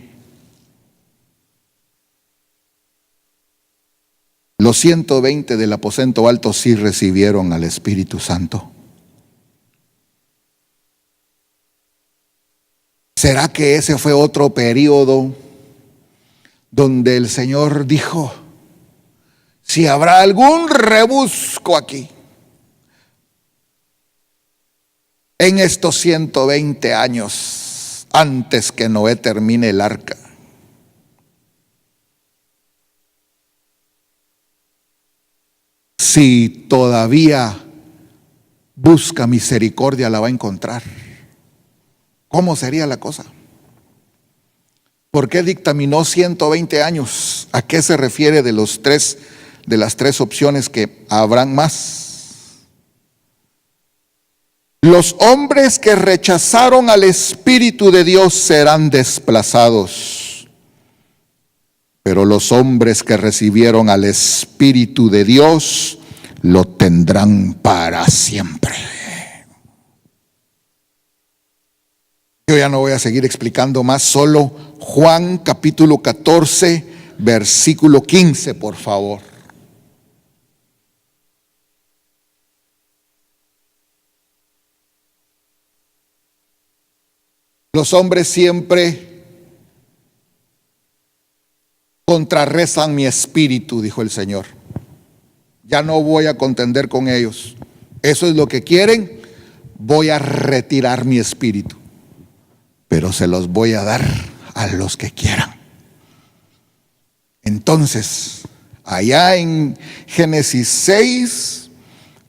Los 120 del aposento alto sí recibieron al Espíritu Santo. ¿Será que ese fue otro periodo donde el Señor dijo, si habrá algún rebusco aquí, en estos 120 años, antes que Noé termine el arca? Si todavía busca misericordia, la va a encontrar. ¿Cómo sería la cosa? ¿Por qué dictaminó 120 años? ¿A qué se refiere de las tres opciones que habrán más? Los hombres que rechazaron al Espíritu de Dios serán desplazados, pero los hombres que recibieron al Espíritu de Dios lo tendrán para siempre. Yo ya no voy a seguir explicando más, solo Juan capítulo 14, versículo 15, por favor. Los hombres siempre contrarrestan mi espíritu, dijo el Señor. Ya no voy a contender con ellos. Eso es lo que quieren. Voy a retirar mi espíritu, pero se los voy a dar a los que quieran. Entonces, allá en Génesis 6,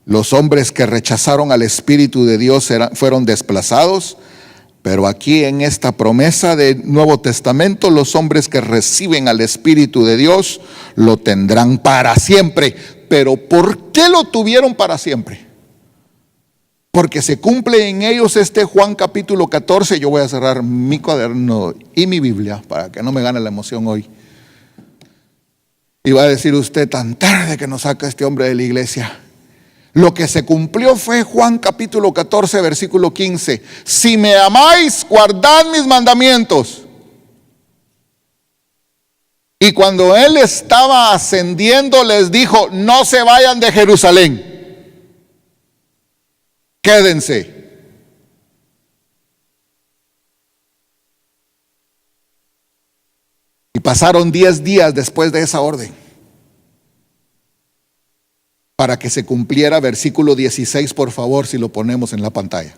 los hombres que rechazaron al Espíritu de Dios fueron desplazados. Pero aquí en esta promesa del Nuevo Testamento, los hombres que reciben al Espíritu de Dios lo tendrán para siempre. Pero ¿por qué lo tuvieron para siempre? Porque se cumple en ellos este Juan capítulo 14. Yo voy a cerrar mi cuaderno y mi Biblia para que no me gane la emoción hoy. Y va a decir usted, tan tarde que nos saca este hombre de la iglesia. Lo que se cumplió fue Juan capítulo 14, versículo 15. Si me amáis, guardad mis mandamientos. Y cuando él estaba ascendiendo, les dijo, no se vayan de Jerusalén. Quédense. Y pasaron 10 días después de esa orden, para que se cumpliera versículo 16, por favor, si lo ponemos en la pantalla.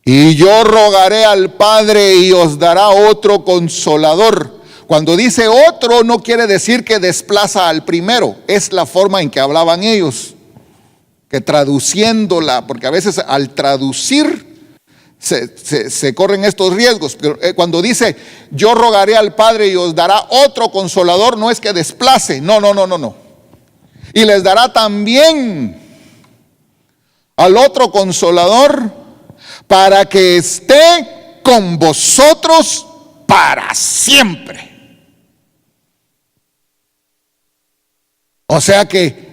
Y yo rogaré al Padre y os dará otro consolador. Cuando dice otro, no quiere decir que desplaza al primero. Es la forma en que hablaban ellos, que traduciéndola, porque a veces al traducir se corren estos riesgos. Pero cuando dice yo rogaré al Padre y os dará otro consolador, no es que desplace, no. Y les dará también al otro consolador para que esté con vosotros para siempre. O sea que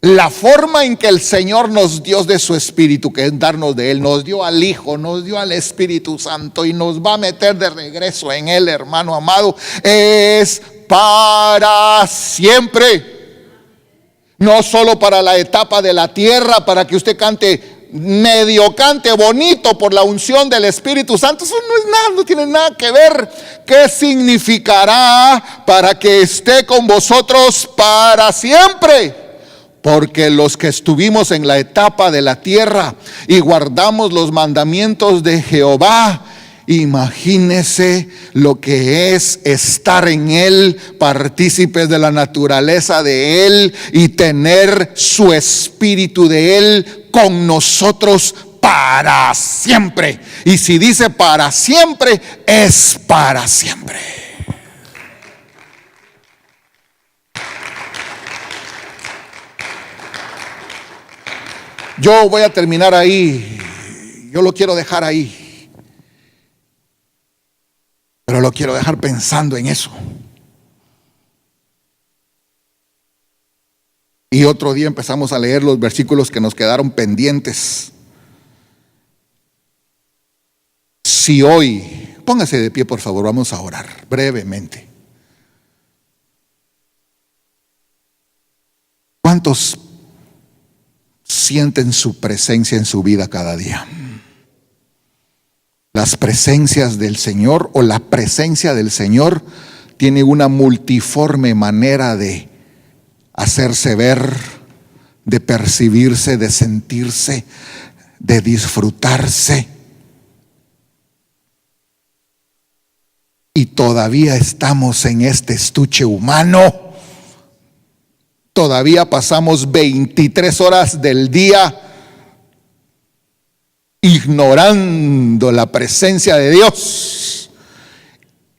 la forma en que el Señor nos dio de su Espíritu, que es darnos de Él, nos dio al Hijo, nos dio al Espíritu Santo y nos va a meter de regreso en Él, hermano amado, es para siempre. No solo para la etapa de la tierra, para que usted cante bonito por la unción del Espíritu Santo. Eso no es nada, no tiene nada que ver. ¿Qué significará para que esté con vosotros para siempre? Porque los que estuvimos en la etapa de la tierra y guardamos los mandamientos de Jehová, imagínese lo que es estar en Él, partícipes de la naturaleza de Él y tener su Espíritu de Él con nosotros para siempre. Y si dice para siempre, es para siempre. Yo voy a terminar ahí. Yo lo quiero dejar ahí. Pero lo quiero dejar pensando en eso. Y otro día empezamos a leer los versículos que nos quedaron pendientes. Si hoy, póngase de pie por favor, vamos a orar brevemente. ¿Cuántos sienten su presencia en su vida cada día? Las presencias del Señor o la presencia del Señor tiene una multiforme manera de hacerse ver, de percibirse, de sentirse, de disfrutarse. Y todavía estamos en este estuche humano. Todavía pasamos 23 horas del día ignorando la presencia de Dios,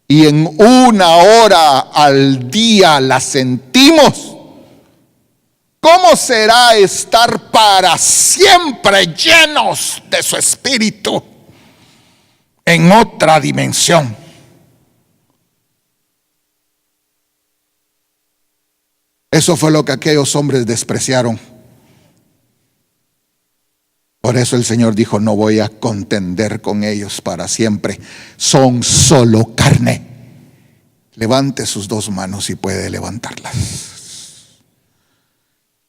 y en 1 hora al día la sentimos. ¿Cómo será estar para siempre llenos de su Espíritu en otra dimensión? Eso fue lo que aquellos hombres despreciaron. Por eso el Señor dijo, no voy a contender con ellos para siempre. Son solo carne. Levante sus 2 manos si puede levantarlas.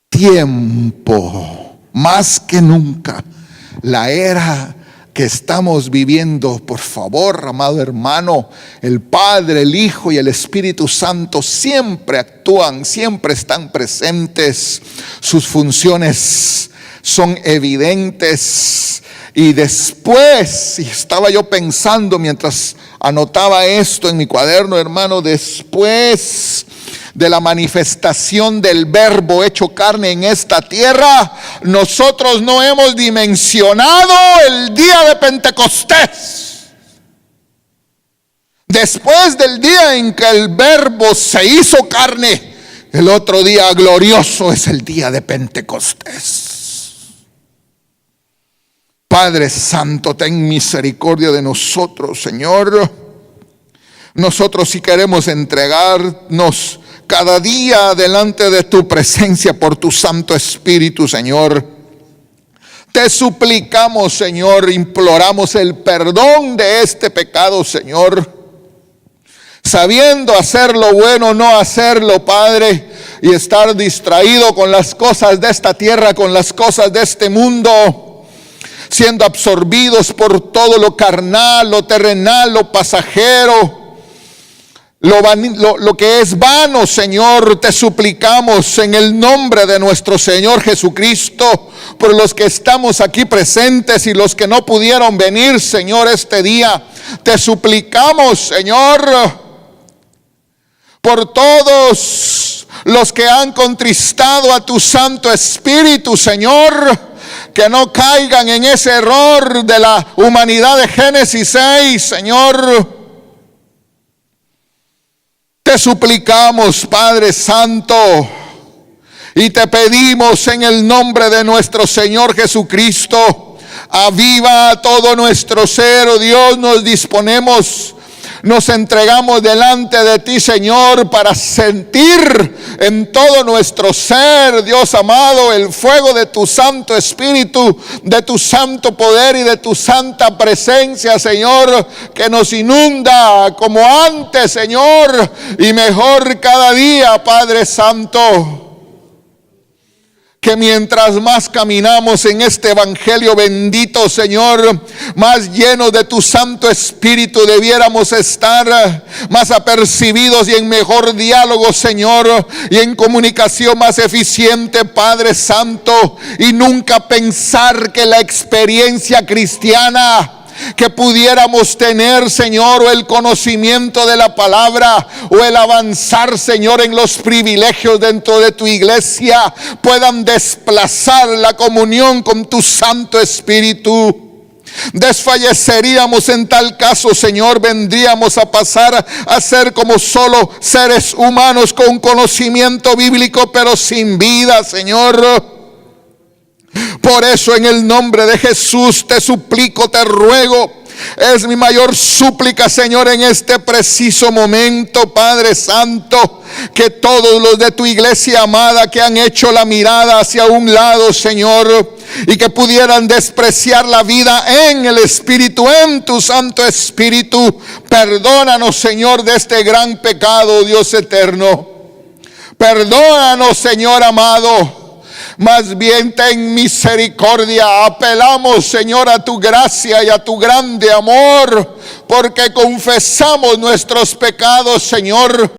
Tiempo, más que nunca, la era que estamos viviendo. Por favor, amado hermano, el Padre, el Hijo y el Espíritu Santo siempre actúan, siempre están presentes. Sus funciones son evidentes. Y después, y estaba yo pensando mientras anotaba esto en mi cuaderno, hermano, después de la manifestación del Verbo hecho carne en esta tierra, nosotros no hemos dimensionado el día de Pentecostés. Después del día en que el Verbo se hizo carne, el otro día glorioso es el día de Pentecostés. Padre Santo, ten misericordia de nosotros, Señor. Nosotros sí queremos entregarnos cada día delante de tu presencia por tu Santo Espíritu, Señor. Te suplicamos, Señor, imploramos el perdón de este pecado, Señor. Sabiendo hacer lo bueno, no hacerlo, Padre, y estar distraído con las cosas de esta tierra, con las cosas de este mundo, siendo absorbidos por todo lo carnal, lo terrenal, lo pasajero, lo que es vano, Señor. Te suplicamos en el nombre de nuestro Señor Jesucristo, por los que estamos aquí presentes y los que no pudieron venir, Señor, este día. Te suplicamos, Señor, por todos los que han contristado a tu Santo Espíritu, Señor, que no caigan en ese error de la humanidad de Génesis 6, Señor. Te suplicamos, Padre Santo, y te pedimos en el nombre de nuestro Señor Jesucristo, aviva todo nuestro ser, oh Dios. Nos disponemos, nos entregamos delante de ti, Señor, para sentir en todo nuestro ser, Dios amado, el fuego de tu Santo Espíritu, de tu santo poder y de tu santa presencia, Señor, que nos inunda como antes, Señor, y mejor cada día, Padre Santo. Que mientras más caminamos en este evangelio bendito, Señor, más llenos de tu Santo Espíritu debiéramos estar, más apercibidos y en mejor diálogo, Señor, y en comunicación más eficiente, Padre Santo, y nunca pensar que la experiencia cristiana que pudiéramos tener, Señor, o el conocimiento de la palabra, o el avanzar, Señor, en los privilegios dentro de tu iglesia, puedan desplazar la comunión con tu Santo Espíritu. Desfalleceríamos en tal caso, Señor. Vendríamos a pasar a ser como solo seres humanos con conocimiento bíblico, pero sin vida, Señor. Por eso, en el nombre de Jesús, te suplico, te ruego, es mi mayor súplica, Señor, en este preciso momento, Padre Santo, que todos los de tu iglesia amada que han hecho la mirada hacia un lado, Señor, y que pudieran despreciar la vida en el Espíritu, en tu Santo Espíritu, perdónanos, Señor, de este gran pecado, Dios eterno. Perdónanos, Señor amado. Más bien ten misericordia. Apelamos, Señor, a tu gracia y a tu grande amor, porque confesamos nuestros pecados, Señor.